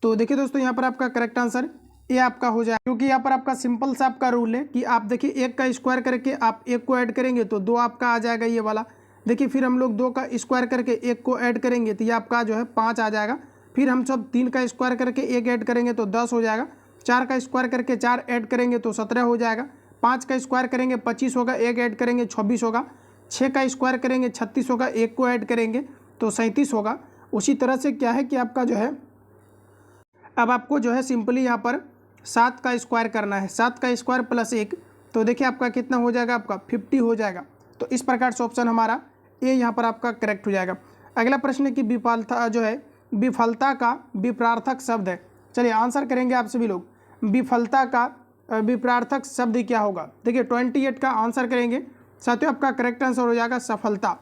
तो देखिए दोस्तों यहाँ पर आपका करेक्ट आंसर ये आपका हो जाए, क्योंकि यहाँ पर आपका सिंपल सा आपका रूल है कि आप देखिए 1 का स्क्वायर करके आप 1 को ऐड करेंगे तो 2 आपका आ जाएगा ये वाला। देखिए फिर हम लोग 2 का स्क्वायर करके 1 को ऐड करेंगे तो ये आपका जो है 5 आ जाएगा। फिर हम सब 3 का स्क्वायर करके 1 ऐड करेंगे तो 10 हो जाएगा। 4 का स्क्वायर करके 4 ऐड करेंगे तो 17 हो जाएगा। 5 का स्क्वायर करेंगे 25 होगा, 1 ऐड करेंगे 26 होगा। 6 का स्क्वायर करेंगे 36 होगा, 1 को ऐड करेंगे तो 37 होगा। उसी तरह से क्या है कि आपका जो है अब आपको जो है सिंपली यहाँ पर 7 का स्क्वायर करना है। 7 का स्क्वायर प्लस 1, तो देखिए आपका कितना हो जाएगा? आपका 50 हो जाएगा। तो इस प्रकार से ऑप्शन हमारा ए यहाँ पर आपका करेक्ट हो जाएगा। अगला प्रश्न है कि विफलता जो है विफलता का विपरार्थक शब्द है। चलिए आंसर करेंगे आप सभी लोग। विफलता का विपरार्थक शब्द क्या होगा? देखिए 28 का आंसर करेंगे साथियों। आपका करेक्ट आंसर हो जाएगा सफलता।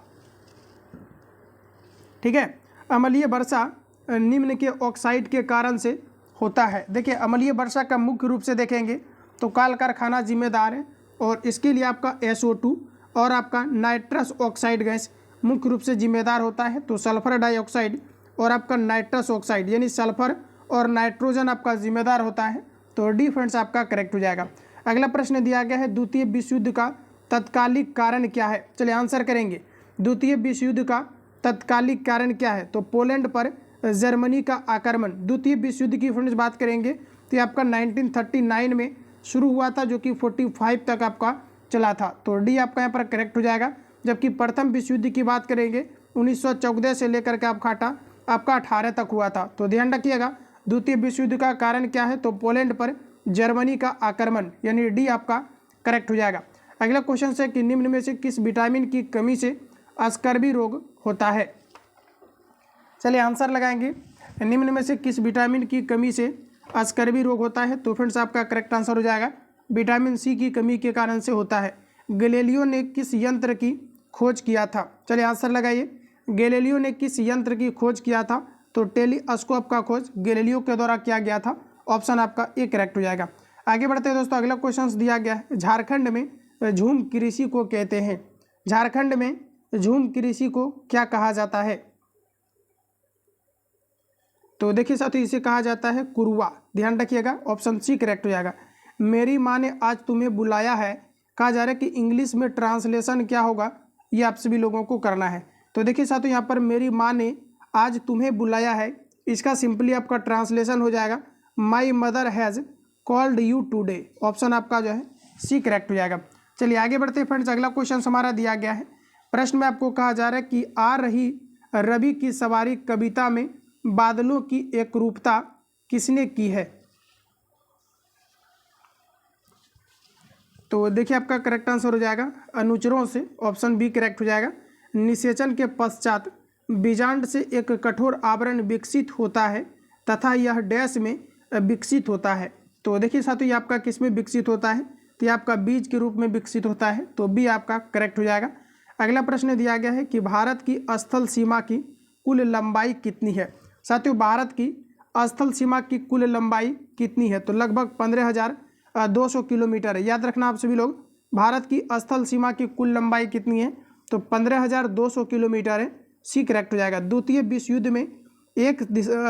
ठीक है। अम्लीय वर्षा निम्न के ऑक्साइड के कारण से होता है। देखिए अम्लीय वर्षा का मुख्य रूप से देखेंगे तो कल कारखाना जिम्मेदार है, और इसके लिए आपका SO2 और आपका नाइट्रस ऑक्साइड गैस मुख्य रूप से जिम्मेदार होता है। तो सल्फर डाइऑक्साइड और आपका नाइट्रस ऑक्साइड यानी सल्फर और नाइट्रोजन आपका जिम्मेदार होता है। तो डी फ्रेंड्स आपका करेक्ट हो जाएगा। अगला प्रश्न दिया गया है द्वितीय विश्व युद्ध का तत्कालिक कारण क्या है। चलिए आंसर करेंगे। द्वितीय विश्व युद्ध का तत्कालिक कारण क्या है, तो पोलैंड पर जर्मनी का आक्रमण। द्वितीय विश्व युद्ध की फ्रेंड्स बात करेंगे तो आपका 1939 में शुरू हुआ था, जो कि 45 तक आपका चला था। तो डी आपका यहाँ पर करेक्ट हो जाएगा। जबकि प्रथम विश्व युद्ध की बात करेंगे 1914 से लेकर के आपका 18 तक हुआ था। तो ध्यान रखिएगा द्वितीय विश्व युद्ध का कारण क्या है, तो पोलैंड पर जर्मनी का आक्रमण, यानी डी आपका करेक्ट हो जाएगा। अगला क्वेश्चन है कि निम्न में से किस विटामिन की कमी से स्कर्वी रोग होता है। चलिए आंसर लगाएंगे। निम्न में से किस विटामिन की कमी से स्कर्वी रोग होता है, तो फ्रेंड्स आपका करेक्ट आंसर हो जाएगा विटामिन सी की कमी के कारण से होता है। गैलीलियो ने किस यंत्र की खोज किया था। चलिए आंसर लगाइए। गैलीलियो ने किस यंत्र की खोज किया था, तो टेलीस्कोप का खोज गैलीलियो के द्वारा किया गया था। ऑप्शन आपका ए करेक्ट हो जाएगा। आगे बढ़ते हैं दोस्तों। अगला क्वेश्चन दिया गया है झारखंड में झूम कृषि को कहते हैं। झारखंड में झूम कृषि को क्या कहा जाता है, तो देखिए साथियों इसे कहा जाता है कुरुआ। ध्यान रखिएगा ऑप्शन सी करेक्ट हो जाएगा। मेरी माँ ने आज तुम्हें बुलाया है कहा जा रहा है कि इंग्लिश में ट्रांसलेशन क्या होगा, ये आप सभी लोगों को करना है। तो देखिए साथियों यहाँ पर मेरी माँ ने आज तुम्हें बुलाया है, इसका सिंपली आपका ट्रांसलेशन हो जाएगा my mother has called you today. Option आपका जो है सी करेक्ट हो जाएगा। चलिए आगे बढ़ते हैं फ्रेंड्स। अगला क्वेश्चन हमारा दिया गया है। प्रश्न में आपको कहा जा रहा है कि आ रही रवि की सवारी कविता में बादलों की एकरूपता किसने की है। तो देखिए आपका करेक्ट आंसर हो जाएगा अनुचरों से। ऑप्शन बी करेक्ट हो जाएगा। निषेचन के पश्चात बीजांड से एक कठोर आवरण विकसित होता है तथा यह डैश में विकसित होता है। तो देखिए साथियों ये आपका किस में विकसित होता है, तो ये आपका बीज के रूप में विकसित होता है। तो बी आपका करेक्ट हो जाएगा। अगला प्रश्न दिया गया है कि भारत की स्थल सीमा की कुल लंबाई कितनी है। साथियों भारत की स्थल सीमा की कुल लंबाई कितनी है, तो लगभग 15,200 किलोमीटर है। याद रखना आप सभी लोग, भारत की स्थल सीमा की कुल लंबाई कितनी है, तो 15,200 किलोमीटर है। सी करेक्ट हो जाएगा। द्वितीय विश्व युद्ध में 1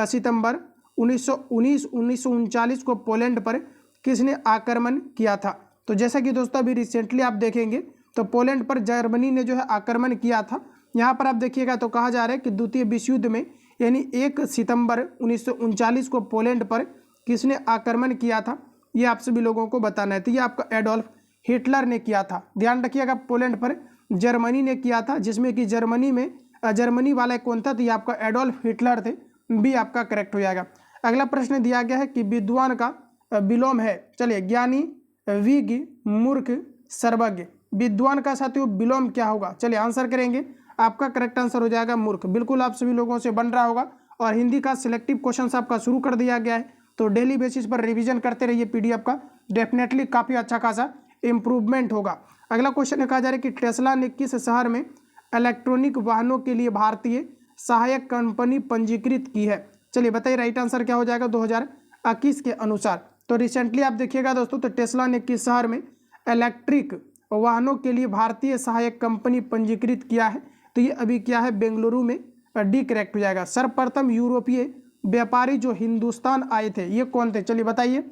सितंबर 1939 को पोलैंड पर किसने आक्रमण किया था। तो जैसा कि दोस्तों अभी रिसेंटली आप देखेंगे तो पोलैंड पर जर्मनी ने जो है आक्रमण किया था। यहाँ पर आप देखिएगा तो कहा जा रहा है कि द्वितीय विश्व युद्ध में यानी 1 सितंबर 1939 को पोलैंड पर किसने आक्रमण किया था, ये आप सभी लोगों को बताना है। तो ये आपका एडोल्फ हिटलर ने किया था। ध्यान रखिएगा पोलैंड पर जर्मनी ने किया था, जिसमें कि जर्मनी वाला कौन था, तो ये आपका एडोल्फ हिटलर थे। बी आपका करेक्ट हो जाएगा। अगला प्रश्न दिया गया है कि विद्वान का विलोम है। चलिए ज्ञानी, विज्ञ, मूर्ख, सर्वज्ञ। विद्वान का साथियों विलोम क्या होगा, चलिए आंसर करेंगे। आपका करेक्ट आंसर हो जाएगा मूर्ख। बिल्कुल आप सभी लोगों से बन रहा होगा, और हिंदी का सिलेक्टिव क्वेश्चन आपका शुरू कर दिया गया है। तो डेली बेसिस पर रिवीजन करते रहिए, पीडीएफ का डेफिनेटली काफ़ी अच्छा खासा इंप्रूवमेंट होगा। अगला क्वेश्चन कहा जा रहा है कि टेस्ला ने किस शहर में इलेक्ट्रॉनिक वाहनों के लिए भारतीय सहायक कंपनी पंजीकृत की है। चलिए बताइए राइट आंसर क्या हो जाएगा 2021 के अनुसार। तो रिसेंटली आप देखिएगा दोस्तों, तो टेस्ला ने किस शहर में इलेक्ट्रिक वाहनों के लिए भारतीय सहायक कंपनी पंजीकृत किया है, तो ये अभी क्या है बेंगलुरु में। डी करेक्ट हो जाएगा। सर्वप्रथम यूरोपीय व्यापारी जो हिंदुस्तान आए थे ये कौन थे, चलिए बताइए।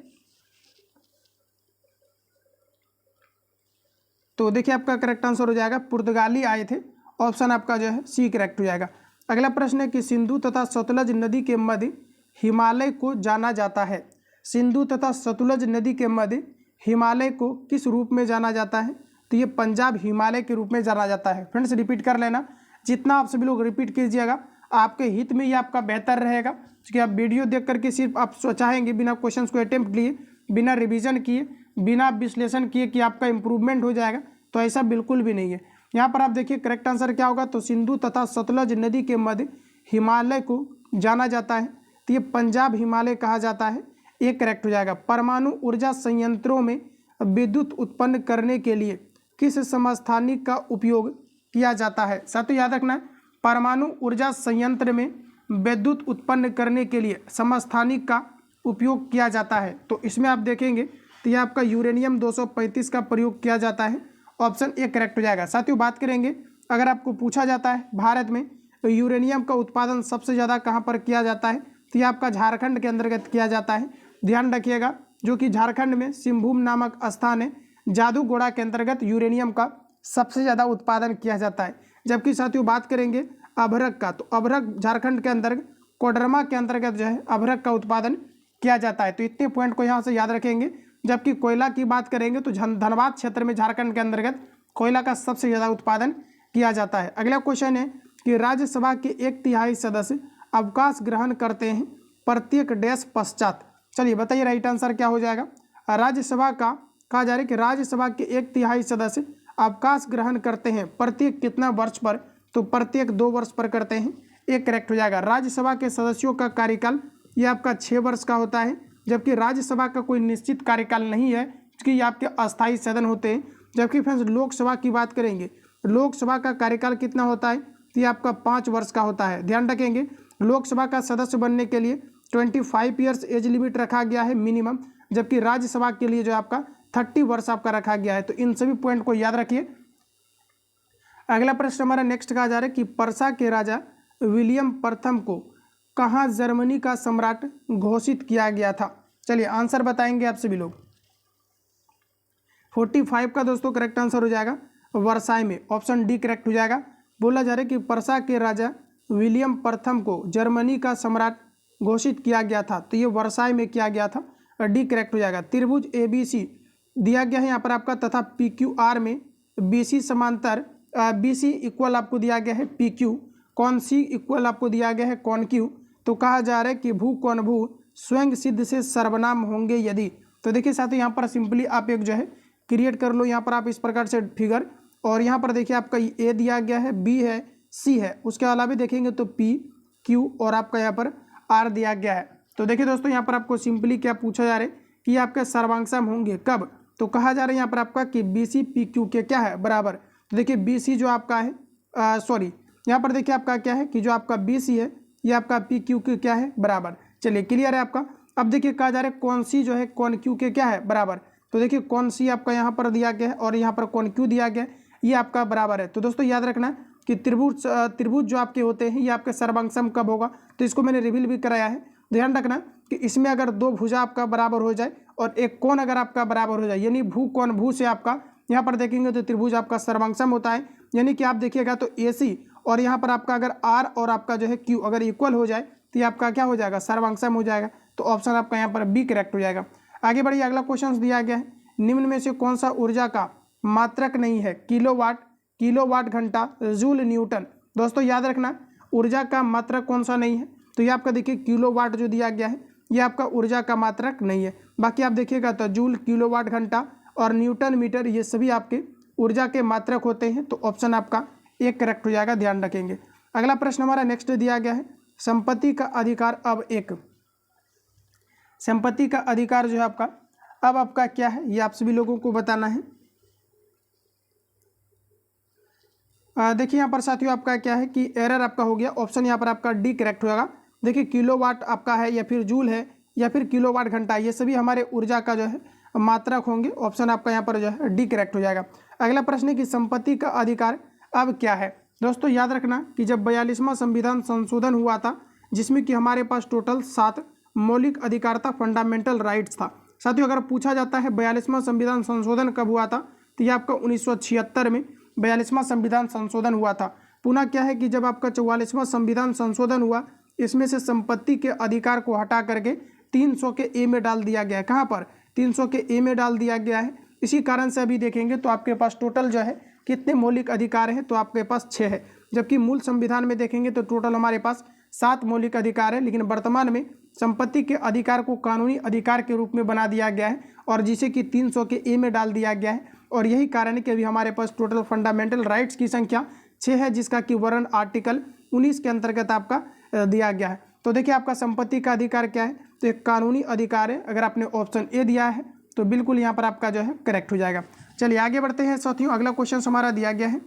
तो देखिए आपका करेक्ट आंसर हो जाएगा पुर्तगाली आए थे। ऑप्शन आपका जो है सी करेक्ट हो जाएगा। अगला प्रश्न है कि सिंधु तथा सतलज नदी के मध्य हिमालय को जाना जाता है। सिंधु तथा सतलज नदी के मध्य हिमालय को किस रूप में जाना जाता है, तो ये पंजाब हिमालय के रूप में जाना जाता है। फ्रेंड्स रिपीट कर लेना, जितना आप सभी लोग रिपीट कीजिएगा आपके हित में ये आपका बेहतर रहेगा, क्योंकि आप वीडियो देख करके सिर्फ आप चाहेंगे बिना क्वेश्चंस को अटेम्प्ट लिए, बिना रिवीजन किए, बिना विश्लेषण किए कि आपका इंप्रूवमेंट हो जाएगा, तो ऐसा बिल्कुल भी नहीं है। यहाँ पर आप देखिए करेक्ट आंसर क्या होगा, तो सिंधु तथा सतलज नदी के मध्य हिमालय को जाना जाता है, तो ये पंजाब हिमालय कहा जाता है। ये करेक्ट हो जाएगा। परमाणु ऊर्जा संयंत्रों में विद्युत उत्पन्न करने के लिए किस समस्थानिक का उपयोग किया जाता है। साथियों याद रखना, परमाणु ऊर्जा संयंत्र में विद्युत उत्पन्न करने के लिए समस्थानिक का उपयोग किया जाता है। तो इसमें आप देखेंगे तो यह आपका यूरेनियम 235 का प्रयोग किया जाता है। ऑप्शन ए करेक्ट हो जाएगा। साथियों बात करेंगे, अगर आपको पूछा जाता है भारत में तो यूरेनियम का उत्पादन सबसे ज़्यादा कहाँ पर किया जाता है, तो यह आपका झारखंड के अंतर्गत किया जाता है। ध्यान रखिएगा, जो कि झारखंड में सिंहभूम नामक स्थान है, जादूगोड़ा के अंतर्गत यूरेनियम का सबसे ज़्यादा उत्पादन किया जाता है। जबकि साथियों बात करेंगे अभ्रक का, तो अभ्रक झारखंड के अंतर्गत कोडरमा के अंतर्गत जो है अभ्रक का उत्पादन किया जाता है। तो इतने पॉइंट को यहाँ से याद रखेंगे। जबकि कोयला की बात करेंगे तो धनबाद क्षेत्र में झारखंड के अंतर्गत कोयला का सबसे ज़्यादा उत्पादन किया जाता है। अगला क्वेश्चन है कि राज्यसभा के 1/3 सदस्य अवकाश ग्रहण करते हैं प्रत्येक डैश पश्चात। चलिए बताइए राइट आंसर क्या हो जाएगा। राज्यसभा का कहा जा रहा है कि राज्यसभा के 1/3 सदस्य अवकाश ग्रहण करते हैं प्रत्येक कितना वर्ष पर, तो प्रत्येक 2 वर्ष पर करते हैं। एक करेक्ट हो जाएगा। राज्यसभा के सदस्यों का कार्यकाल ये आपका 6 वर्ष का होता है। जबकि राज्यसभा का कोई निश्चित कार्यकाल नहीं है, क्योंकि ये आपके अस्थायी सदन होते हैं। जबकि फ्रेंड्स लोकसभा की बात करेंगे, लोकसभा का कार्यकाल कितना होता है, तो ये आपका 5 वर्ष का होता है। ध्यान रखेंगे, लोकसभा का सदस्य बनने के लिए 25 ईयर्स एज लिमिट रखा गया है मिनिमम, जबकि राज्यसभा के लिए जो आपका 30 वर्ष आपका रखा गया है। तो इन सभी पॉइंट को याद रखिए। अगला प्रश्न हमारा नेक्स्ट कहा जा रहा है कि पर्सा के राजा विलियम प्रथम को कहाँ जर्मनी का सम्राट घोषित किया गया था। चलिए आंसर बताएंगे आप सभी लोग। 45 का दोस्तों करेक्ट आंसर हो जाएगा वर्साई में। ऑप्शन डी करेक्ट हो जाएगा। बोला जा रहा है कि पर्सा के राजा विलियम प्रथम को जर्मनी का सम्राट घोषित किया गया था, तो ये वर्साई में किया गया था। डी करेक्ट हो जाएगा। त्रिभुज ABC दिया गया है यहाँ पर आपका, तथा PQR में BC समांतर BC इक्वल आपको दिया गया है PQ, कौन सी इक्वल आपको दिया गया है कौन क्यू। तो कहा जा रहा है कि भू कौन भू स्वयं सिद्ध से सर्वनाम होंगे यदि। तो देखिए साथियों यहाँ पर सिंपली आप एक जो है क्रिएट कर लो यहाँ पर आप इस प्रकार से फिगर, और यहाँ पर देखिए आपका ए दिया गया है, बी है, सी है, उसके अलावा भी देखेंगे तो P Q और आपका यहाँ पर R दिया गया है। तो देखिए दोस्तों यहाँ पर आपको सिंपली क्या पूछा जा रहा है कि आपके सर्वांगसम होंगे कब, तो कहा जा रहा है यहाँ पर आपका कि BC PQ के क्या है बराबर। तो देखिए BC जो आपका है सॉरी यहाँ पर देखिए आपका क्या है कि जो आपका BC है ये आपका PQ के क्या है बराबर। चलिए क्लियर है आपका। अब देखिए कहा जा रहा है कौन सी जो है कौन क्यू के क्या है बराबर। तो देखिए कौन सी आपका यहाँ पर दिया गया है और यहाँ पर कौन क्यू दिया गया है, ये आपका बराबर है। तो दोस्तों याद रखना कि त्रिभुज जो आपके होते हैं ये आपके सर्वांगसम कब होगा, तो इसको मैंने रिवील भी कराया है। ध्यान रखना कि इसमें अगर 2 भुजा आपका बराबर हो जाए और एक कोण अगर आपका बराबर हो जाए, यानी भू कोण भू से आपका यहाँ पर देखेंगे तो त्रिभुज आपका सर्वांगसम होता है। यानी कि आप देखिएगा तो AC और यहाँ पर आपका अगर R और आपका जो है Q अगर इक्वल हो जाए तो ये आपका क्या हो जाएगा सर्वांगसम हो जाएगा। तो ऑप्शन आपका यहाँ पर बी करेक्ट हो जाएगा। आगे बढ़िए, अगला क्वेश्चन दिया गया है निम्न में से कौन सा ऊर्जा का मात्रक नहीं है, किलोवाट घंटा, जूल, न्यूटन। दोस्तों याद रखना ऊर्जा का मात्रक कौन सा नहीं है, तो ये आपका देखिए किलोवाट जो दिया गया है ये आपका ऊर्जा का मात्रक नहीं है। बाकी आप देखिएगा तो जूल, किलोवाट घंटा और न्यूटन मीटर ये सभी आपके ऊर्जा के मात्रक होते हैं। तो ऑप्शन आपका एक करेक्ट हो जाएगा, ध्यान रखेंगे। अगला प्रश्न हमारा नेक्स्ट दिया गया है संपत्ति का अधिकार अब एक, संपत्ति का अधिकार जो है आपका अब आपका क्या है ये आप सभी लोगों को बताना है। देखिए यहाँ पर साथियों आपका क्या है कि एरर आपका हो गया। ऑप्शन यहाँ पर आपका डी करेक्ट होगा। देखिए किलोवाट आपका है या फिर जूल है या फिर किलोवाट घंटा, ये सभी हमारे ऊर्जा का जो है मात्रक होंगे। ऑप्शन आपका यहाँ पर जो है डी करेक्ट हो जाएगा। अगला प्रश्न है कि संपत्ति का अधिकार अब क्या है। दोस्तों याद रखना कि जब 42वां संविधान संशोधन हुआ था जिसमें कि हमारे पास टोटल 7 मौलिक अधिकार था, फंडामेंटल राइट्स था। साथियों अगर पूछा जाता है 42वां संविधान संशोधन कब हुआ था, तो ये आपका 1976 में 42वां संविधान संशोधन हुआ था। पुनः क्या है कि जब आपका 44वां संविधान संशोधन हुआ इसमें से संपत्ति के अधिकार को हटा करके 300 के ए में डाल दिया गया है। कहाँ पर 300 के ए में डाल दिया गया है। इसी कारण से अभी देखेंगे तो आपके पास टोटल जो है कितने मौलिक अधिकार हैं, तो आपके पास 6 है। जबकि मूल संविधान में देखेंगे तो टोटल हमारे पास 7 मौलिक अधिकार है। लेकिन वर्तमान में संपत्ति के अधिकार को कानूनी अधिकार के रूप में बना दिया गया है और जिसे कि 300 के ए में डाल दिया गया है। और यही कारण है कि अभी हमारे पास टोटल फंडामेंटल राइट्स की संख्या 6 है, जिसका कि वर्णन आर्टिकल 19 के अंतर्गत आपका दिया गया है। तो देखिए आपका संपत्ति का अधिकार क्या है, तो एक कानूनी अधिकार है। अगर आपने ऑप्शन ए दिया है तो बिल्कुल यहाँ पर आपका जो है करेक्ट हो जाएगा। चलिए आगे बढ़ते हैं साथियों। अगला क्वेश्चन हमारा दिया गया है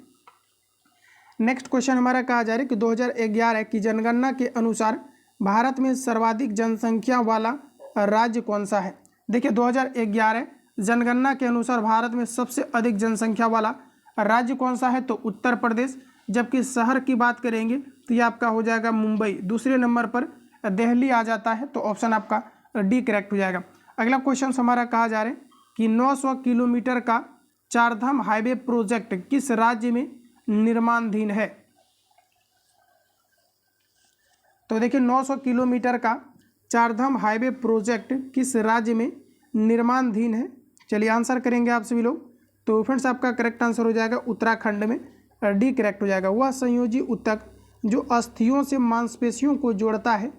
नेक्स्ट क्वेश्चन हमारा कहा जा रहा है कि 2011 की जनगणना के अनुसार भारत में सर्वाधिक जनसंख्या वाला राज्य कौन सा है। देखिए 2011 जनगणना के अनुसार भारत में सबसे अधिक जनसंख्या वाला राज्य कौन सा है, तो उत्तर प्रदेश। जबकि शहर की बात करेंगे तो ये आपका हो जाएगा मुंबई। दूसरे नंबर पर दिल्ली आ जाता है, तो ऑप्शन आपका डी करेक्ट हो जाएगा। अगला क्वेश्चन हमारा कहा जा रहा है कि 900 किलोमीटर का चारधाम हाईवे प्रोजेक्ट किस राज्य में निर्माणाधीन है। तो देखिए 900 किलोमीटर का चारधाम हाईवे प्रोजेक्ट किस राज्य में निर्माणाधीन है। चलिए आंसर करेंगे आप सभी लोग। तो फ्रेंड्स आपका करेक्ट आंसर हो जाएगा उत्तराखंड में, डी करेक्ट हो जाएगा। वह संयोजी ऊतक जो अस्थियों से मांसपेशियों को जोड़ता है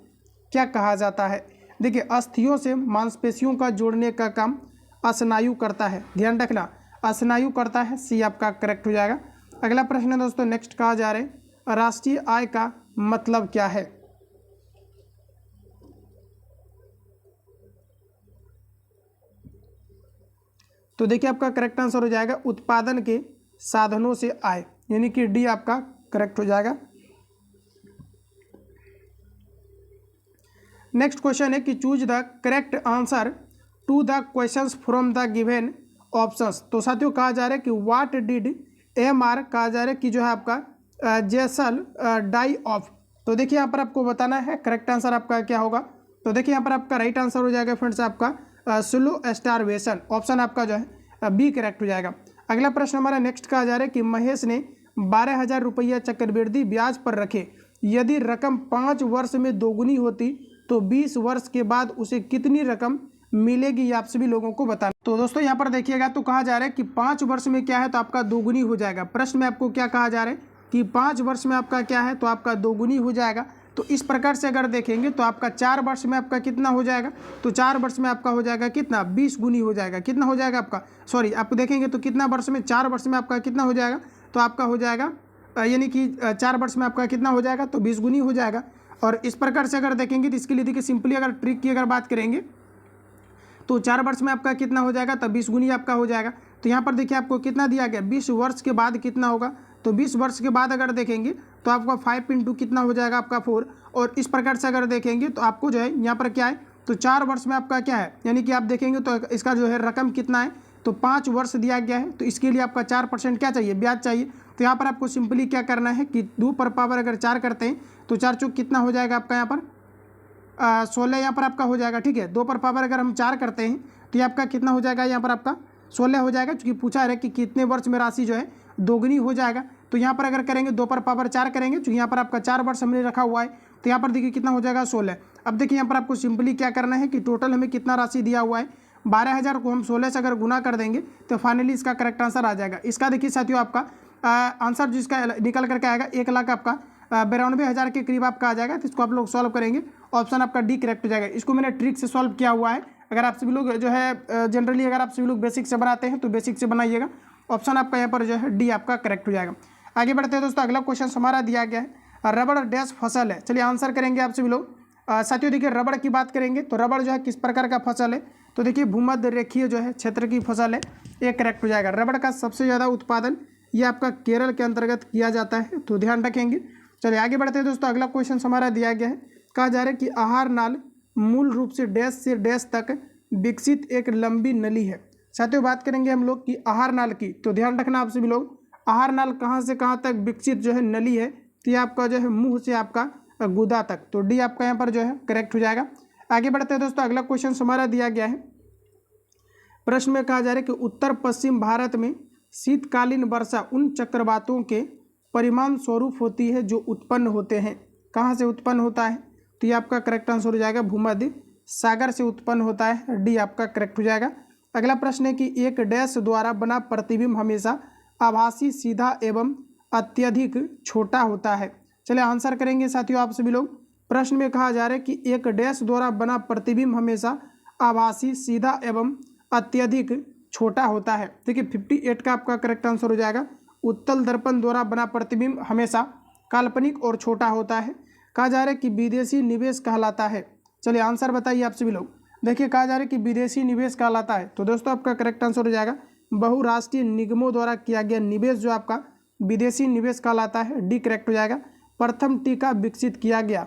क्या कहा जाता है। देखिए अस्थियों से मांसपेशियों का जोड़ने का काम स्नायु करता है, ध्यान रखना स्नायु करता है, सी आपका करेक्ट हो जाएगा। अगला प्रश्न है दोस्तों, नेक्स्ट कहा जा रहा है राष्ट्रीय आय का मतलब क्या है। तो देखिए आपका करेक्ट आंसर हो जाएगा उत्पादन के साधनों से आय, यानी कि डी आपका करेक्ट हो जाएगा। नेक्स्ट क्वेश्चन है कि choose the correct answer to the questions from the given options. तो साथियों कहा जा रहा है कि व्हाट डिड एमआर, कहा जा रहा है कि जो है आपका जेसल डाई ऑफ। तो देखिए यहाँ पर आपको बताना है करेक्ट आंसर आपका क्या होगा। तो देखिए यहाँ पर आपका राइट आंसर हो जाएगा फ्रेंड्स आपका स्लो स्टारवेशन, ऑप्शन आपका जो है बी करेक्ट हो जाएगा। अगला प्रश्न हमारा नेक्स्ट कहा जा रहा है कि महेश ने 12,000 रुपया चक्रवृद्धि ब्याज पर रखे, यदि रकम 5 वर्ष में दोगुनी होती तो 20 वर्ष के बाद उसे कितनी रकम मिलेगी, ये आप सभी लोगों को बताना। तो दोस्तों यहाँ पर देखिएगा, तो कहा जा रहा है कि 5 वर्ष में क्या है, तो आपका दोगुनी हो जाएगा। प्रश्न में आपको क्या कहा जा रहा है कि 5 वर्ष में आपका क्या है, तो आपका दोगुनी हो जाएगा। तो इस प्रकार से अगर देखेंगे तो आपका 4 वर्ष में आपका कितना हो जाएगा, तो 4 वर्ष में आपका हो जाएगा कितना, 20 गुनी हो जाएगा। कितना हो जाएगा आपका, सॉरी आप देखेंगे तो कितना वर्ष में, 4 वर्ष में आपका कितना हो जाएगा, तो आपका हो जाएगा यानी कि 4 वर्ष में आपका कितना हो जाएगा, तो 20 गुनी हो जाएगा। और इस प्रकार से अगर देखेंगे तो इसके लिए देखिए सिंपली अगर ट्रिक की अगर बात करेंगे तो 4 वर्ष में आपका कितना हो जाएगा, तब 20 गुनी आपका हो जाएगा। तो यहाँ पर देखिए आपको कितना दिया गया, 20 वर्ष के बाद कितना होगा, तो 20 वर्ष के बाद अगर देखेंगे तो आपका 5 इंटू कितना हो जाएगा आपका 4। और इस प्रकार से अगर देखेंगे तो आपको जो है यहाँ पर क्या है, तो 4 वर्ष में आपका क्या है, यानी कि आप देखेंगे तो इसका जो है रकम कितना है, तो 5 वर्ष दिया गया है। तो इसके लिए आपका 4% क्या चाहिए, ब्याज चाहिए। तो यहाँ पर आपको सिंपली क्या करना है कि 2 पर पावर अगर 4 करते हैं तो 4 चौक कितना हो जाएगा आपका यहाँ पर 16 यहाँ पर आपका हो जाएगा। ठीक है, 2 पर पावर अगर हम 4 करते हैं तो ये आपका कितना हो जाएगा, यहाँ पर आपका 16 हो जाएगा, क्योंकि पूछा है कि कितने वर्ष में राशि जो है दोगुनी हो जाएगा। तो यहाँ पर अगर करेंगे 2 पर पावर 4 करेंगे, क्योंकि यहाँ पर आपका 4 वर्ष हमने रखा हुआ है, तो यहाँ पर देखिए कितना हो जाएगा 16। अब देखिए यहाँ पर आपको सिंपली क्या करना है कि टोटल हमें कितना राशि दिया हुआ है, 12,000 को हम 16 से अगर गुना कर देंगे तो फाइनली इसका करेक्ट आंसर आ जाएगा। इसका देखिए साथियों आपका आंसर जिसका निकल करके आएगा 1,00,000 आपका 92,000 के करीब आपका आ जाएगा। तो इसको आप लोग सॉल्व करेंगे, ऑप्शन आपका डी करेक्ट हो जाएगा। इसको मैंने ट्रिक से सॉल्व किया हुआ है। अगर आप सभी लोग जो है जनरली अगर आप सभी लोग बेसिक से बनाते हैं तो बेसिक से बनाइएगा, ऑप्शन आपका यहाँ पर जो है डी आपका करेक्ट हो जाएगा। आगे बढ़ते हैं दोस्तों, अगला क्वेश्चन हमारा दिया गया है रबड़ डैश फसल है। चलिए आंसर करेंगे आप सभी लोग। साथियों देखिए रबड़ की बात करेंगे तो रबड़ जो है किस प्रकार का फसल है, तो देखिए भूमध्य रेखीय जो है क्षेत्र की फसल है, ये करेक्ट हो जाएगा। रबड़ का सबसे ज़्यादा उत्पादन ये आपका केरल के अंतर्गत किया जाता है, तो ध्यान रखेंगे। चलिए आगे बढ़ते हैं दोस्तों, अगला क्वेश्चन हमारा दिया गया है, कहा जा रहा है कि आहार नाल मूल रूप से डैश से डैश तक विकसित एक लंबी नली है। साथियों बात करेंगे हम लोग कि आहार नाल की, तो ध्यान रखना आप सभी लोग, आहार नाल कहाँ से कहाँ तक विकसित जो है नली है, तो ये आपका जो है मुंह से आपका गुदा तक, तो डी आपका यहाँ पर जो है करेक्ट हो जाएगा। आगे बढ़ते हैं दोस्तों, अगला क्वेश्चन हमारा दिया गया है, प्रश्न में कहा जा रहा है कि उत्तर पश्चिम भारत में शीतकालीन वर्षा उन चक्रवातों के परिमाण स्वरूप होती है जो उत्पन्न होते हैं। कहाँ से उत्पन्न होता है, तो ये आपका करेक्ट आंसर हो जाएगा भूमध्य सागर से उत्पन्न होता है, डी आपका करेक्ट हो जाएगा। अगला प्रश्न है कि एक डैश द्वारा बना प्रतिबिंब हमेशा आभासी, सीधा एवं अत्यधिक छोटा होता है। चलिए आंसर करेंगे साथियों आप सभी लोग। प्रश्न में कहा जा रहा है कि एक डैश द्वारा बना प्रतिबिंब हमेशा आभासी, सीधा एवं अत्यधिक छोटा होता है। देखिए 58 का आपका करेक्ट आंसर हो जाएगा। उत्तल दर्पण द्वारा बना प्रतिबिंब हमेशा काल्पनिक और छोटा होता है। कहा जा रहा है कि विदेशी निवेश कहलाता है। चलिए आंसर बताइए आप सभी लोग। देखिए कहा जा रहा है कि विदेशी निवेश कहलाता है, तो दोस्तों आपका करेक्ट आंसर हो जाएगा बहुराष्ट्रीय निगमों द्वारा किया गया निवेश जो आपका विदेशी निवेश कहलाता है, डी करेक्ट हो जाएगा। प्रथम टीका विकसित किया गया,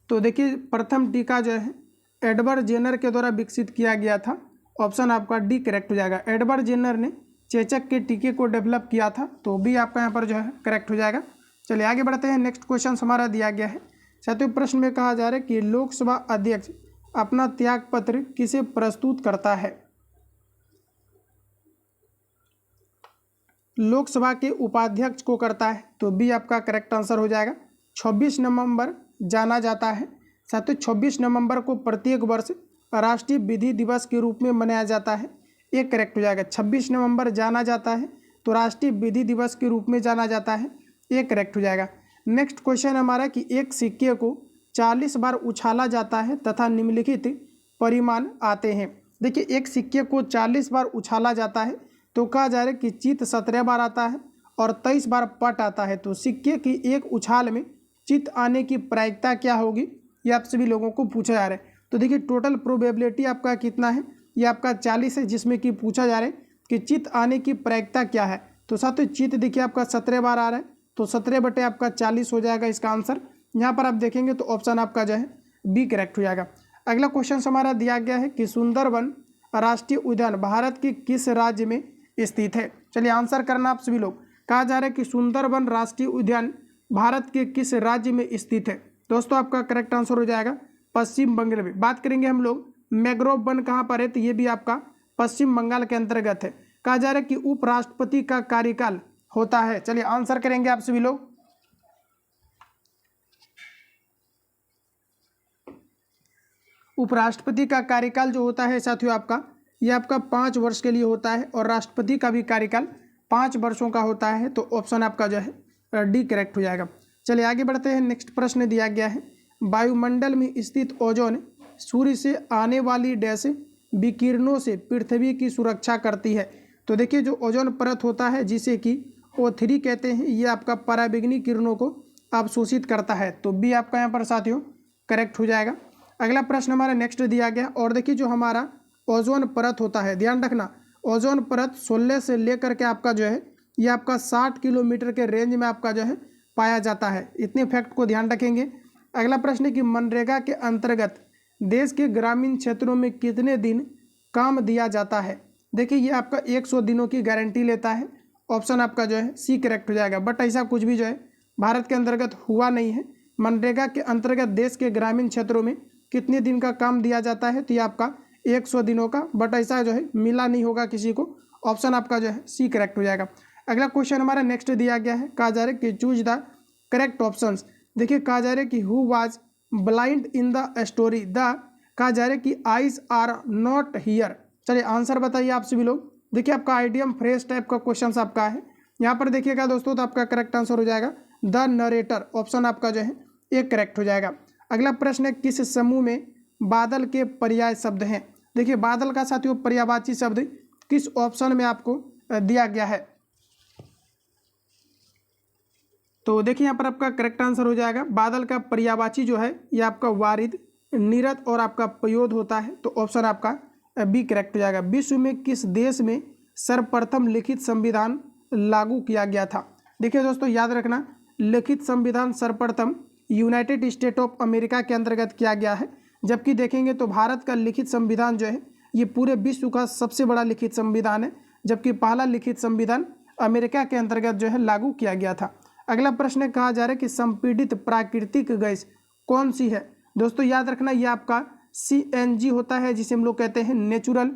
तो देखिए प्रथम टीका जो है एडवर्ड जेनर के द्वारा विकसित किया गया था, ऑप्शन आपका डी करेक्ट हो जाएगा। एडवर्ड जेनर ने चेचक के टीके को डेवलप किया था, तो बी आपका यहाँ पर जो है करेक्ट हो जाएगा। चलिए आगे बढ़ते हैं। नेक्स्ट क्वेश्चन हमारा दिया गया है, साथियों प्रश्न में कहा जा रहा है कि लोकसभा अध्यक्ष अपना त्याग पत्र किसे प्रस्तुत करता है। लोकसभा के उपाध्यक्ष को करता है, तो बी आपका करेक्ट आंसर हो जाएगा। 26 नवंबर जाना जाता है, साथियों 26 नवंबर को प्रत्येक वर्ष राष्ट्रीय विधि दिवस के रूप में मनाया जाता है, एक करेक्ट हो जाएगा। 26 नवंबर जाना जाता है तो राष्ट्रीय विधि दिवस के रूप में जाना जाता है, एक करेक्ट हो जाएगा। नेक्स्ट क्वेश्चन हमारा कि एक सिक्के को 40 बार उछाला जाता है तथा निम्नलिखित परिमाण आते हैं। देखिए एक सिक्के को 40 बार उछाला जाता है तो कहा जा रहा है कि चित 17 बार आता है और 23 बार पट आता है, तो सिक्के की एक उछाल में चित आने की प्रायिकता क्या होगी, ये आप सभी लोगों को पूछा जा रहा है। तो देखिए टोटल प्रोबेबिलिटी आपका कितना है, ये आपका 40 है, जिसमें कि पूछा जा रहा है कि चित आने की प्रायिकता क्या है। तो साथियों चित देखिए आपका 17 बार आ रहा है, तो 17 बटे आपका 40 हो जाएगा इसका आंसर। यहाँ पर आप देखेंगे तो ऑप्शन आपका जो है बी करेक्ट हो जाएगा। अगला क्वेश्चन हमारा दिया गया है कि सुंदरवन राष्ट्रीय उद्यान भारत के किस राज्य में स्थित है। चलिए आंसर करना आप सभी लोग। कहा जा रहा है कि सुंदरवन राष्ट्रीय उद्यान भारत के किस राज्य में स्थित है। दोस्तों आपका करेक्ट आंसर हो जाएगा पश्चिम बंगाल में। बात करेंगे हम लोग मैंग्रोव वन कहाँ पर है, तो ये भी आपका पश्चिम बंगाल के अंतर्गत है। कहा जा रहा है कि उपराष्ट्रपति का कार्यकाल होता है। चलिए आंसर करेंगे आप सभी लोग। उपराष्ट्रपति का कार्यकाल जो होता है साथियों आपका, ये आपका 5 वर्ष के लिए होता है और राष्ट्रपति का भी कार्यकाल 5 वर्षों का होता है, तो ऑप्शन आपका जो है डी करेक्ट हो जाएगा। चलिए आगे बढ़ते हैं। नेक्स्ट प्रश्न दिया गया है, वायुमंडल में स्थित ओजोन सूर्य से आने वाली डैश विकिरणों से पृथ्वी की सुरक्षा करती है। तो देखिए जो ओजोन परत होता है जिसे कि O3 कहते हैं, ये आपका पराबैंगनी किरणों को अवशोषित करता है, तो बी आपका यहाँ पर साथियों करेक्ट हो जाएगा। अगला प्रश्न हमारा नेक्स्ट दिया गया, और देखिए जो हमारा ओजोन परत होता है, ध्यान रखना ओजोन परत 16 से लेकर के आपका जो है ये आपका 60 किलोमीटर के रेंज में आपका जो है पाया जाता है, इतने फैक्ट को ध्यान रखेंगे। अगला प्रश्न है कि मनरेगा के अंतर्गत देश के ग्रामीण क्षेत्रों में कितने दिन काम दिया जाता है। देखिए ये आपका 100 दिनों की गारंटी लेता है, ऑप्शन आपका जो है सी करेक्ट हो जाएगा। बट ऐसा कुछ भी जो है भारत के अंतर्गत हुआ नहीं है। मनरेगा के अंतर्गत देश के ग्रामीण क्षेत्रों में कितने दिन का काम दिया जाता है, तो ये आपका 100 दिनों का, बट ऐसा जो है मिला नहीं होगा किसी को, ऑप्शन आपका जो है सी करेक्ट हो जाएगा। अगला क्वेश्चन हमारा नेक्स्ट दिया गया है, कहा जा रहा है कि चूज द करेक्ट ऑप्शंस। देखिए कहा जा रहा है कि who was blind in the story, the कहा जा रहा है कि आइज आर नॉट हियर। चलिए आंसर बताइए आप सभी लोग। देखिए आपका आइडियम फ्रेज टाइप का क्वेश्चन आपका है, यहाँ पर देखिएगा दोस्तों, तो आपका करेक्ट आंसर हो जाएगा द नरेटर, ऑप्शन आपका जो है एक करेक्ट हो जाएगा। अगला प्रश्न है, किस समूह में बादल के पर्याय शब्द हैं। देखिए बादल का साथियों पर्यायवाची शब्द किस ऑप्शन में आपको दिया गया है, तो देखिए यहाँ पर आपका करेक्ट आंसर हो जाएगा बादल का पर्यायवाची जो है ये आपका वारिद, नीरद और आपका पयोद होता है, तो ऑप्शन आपका बी करेक्ट हो जाएगा। विश्व में किस देश में सर्वप्रथम लिखित संविधान लागू किया गया था। देखिए दोस्तों याद रखना, लिखित संविधान सर्वप्रथम यूनाइटेड स्टेट ऑफ अमेरिका के अंतर्गत किया गया है, जबकि देखेंगे तो भारत का लिखित संविधान जो है ये पूरे विश्व का सबसे बड़ा लिखित संविधान है, जबकि पहला लिखित संविधान अमेरिका के अंतर्गत जो है लागू किया गया था। अगला प्रश्न कहा जा रहा है कि संपीड़ित प्राकृतिक गैस कौन सी है। दोस्तों याद रखना ये आपका CNG होता है, जिसे हम लोग कहते हैं नेचुरल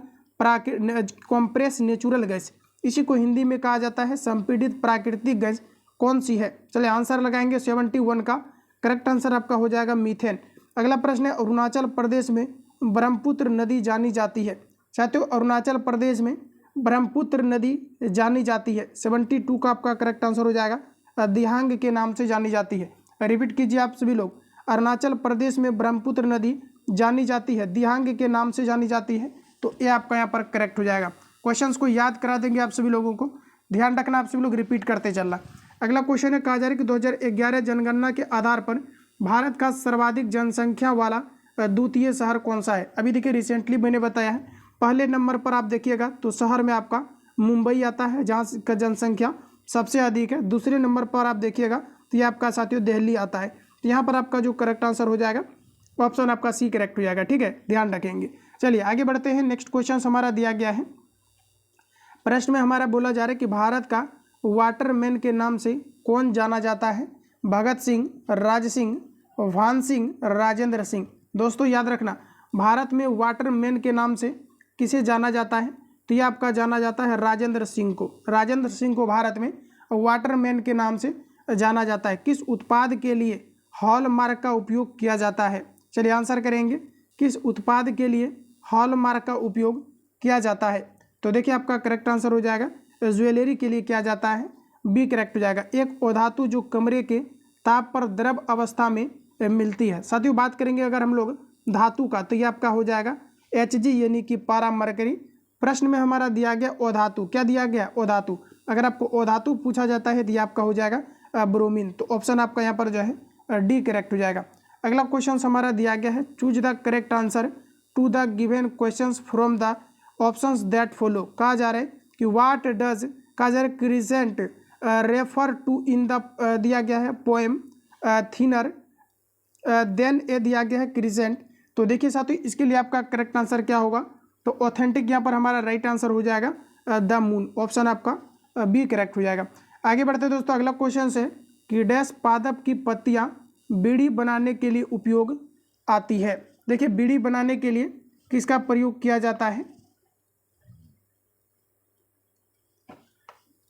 कॉम्प्रेस नेचुरल गैस, इसी को हिंदी में कहा जाता है संपीड़ित प्राकृतिक गैस कौन सी है। चलिए आंसर लगाएंगे 71 का करेक्ट आंसर आपका हो जाएगा मीथेन। अगला प्रश्न है, अरुणाचल प्रदेश में ब्रह्मपुत्र नदी जानी जाती है। साथियों अरुणाचल प्रदेश में ब्रह्मपुत्र नदी जानी जाती है, 72 का आपका करेक्ट आंसर हो जाएगा दिहांग के नाम से जानी जाती है। रिपीट कीजिए आप सभी लोग, अरुणाचल प्रदेश में ब्रह्मपुत्र नदी जानी जाती है, दिहांग के नाम से जानी जाती है, तो ये आपका यहाँ पर करेक्ट हो जाएगा। क्वेश्चंस को याद करा देंगे आप सभी लोगों को, ध्यान रखना आप सभी लोग रिपीट करते चलना। अगला क्वेश्चन है, कहा जा रहा है कि 2011 जनगणना के आधार पर भारत का सर्वाधिक जनसंख्या वाला द्वितीय शहर कौन सा है। अभी देखिए रिसेंटली मैंने बताया है, पहले नंबर पर आप देखिएगा तो शहर में आपका मुंबई आता है जहाँ का जनसंख्या सबसे अधिक है। दूसरे नंबर पर आप देखिएगा तो ये आपका साथियों दिल्ली आता है। तो यहाँ पर आपका जो करेक्ट आंसर हो जाएगा ऑप्शन आपका सी करेक्ट हो जाएगा। ठीक है, ध्यान रखेंगे। चलिए आगे बढ़ते हैं। नेक्स्ट क्वेश्चन हमारा दिया गया है, प्रश्न में हमारा बोला जा रहा है कि भारत का वाटरमैन के नाम से कौन जाना जाता है? भगत सिंह, राज सिंह, भान सिंह, राजेंद्र सिंह। दोस्तों याद रखना, भारत में वाटरमैन के नाम से किसे जाना जाता है? तो ये आपका जाना जाता है राजेंद्र सिंह को। राजेंद्र सिंह को भारत में वाटरमैन के नाम से जाना जाता है। किस उत्पाद के लिए हॉलमार्क का उपयोग किया जाता है? चलिए आंसर करेंगे, किस उत्पाद के लिए हॉलमार्क का उपयोग किया जाता है? तो देखिए आपका करेक्ट आंसर हो जाएगा ज्वेलरी के लिए किया जाता है, बी करेक्ट हो जाएगा। एक अधातु जो कमरे के ताप पर द्रव अवस्था में मिलती है। साथियों बात करेंगे अगर हम लोग धातु का, तो ये आपका हो जाएगा Hg यानी कि पारा मरकरी। प्रश्न में हमारा दिया गया अधातु, क्या दिया गया? अधातु। अगर आपको अधातु पूछा जाता है तो ये आपका हो जाएगा ब्रोमीन। तो ऑप्शन आपका यहाँ पर जो है डी करेक्ट हो जाएगा। अगला क्वेश्चन हमारा दिया गया है, choose the correct answer to the given questions from the options that follow. कहा जा रहा है कि व्हाट डज कहा जा रहा है crescent refer to in the दिया गया है पोएम थिनर देन ए दिया गया है क्रिसेंट। तो देखिए साथियों इसके लिए आपका करेक्ट आंसर क्या होगा? तो ऑथेंटिक यहाँ पर हमारा राइट आंसर हो जाएगा द मून। ऑप्शन आपका बी करेक्ट हो जाएगा। आगे बढ़ते हैं दोस्तों, अगला क्वेश्चन है कि डैश पादप की पत्तियां बीड़ी बनाने के लिए उपयोग आती है। देखिए बीड़ी बनाने के लिए किसका प्रयोग किया जाता है?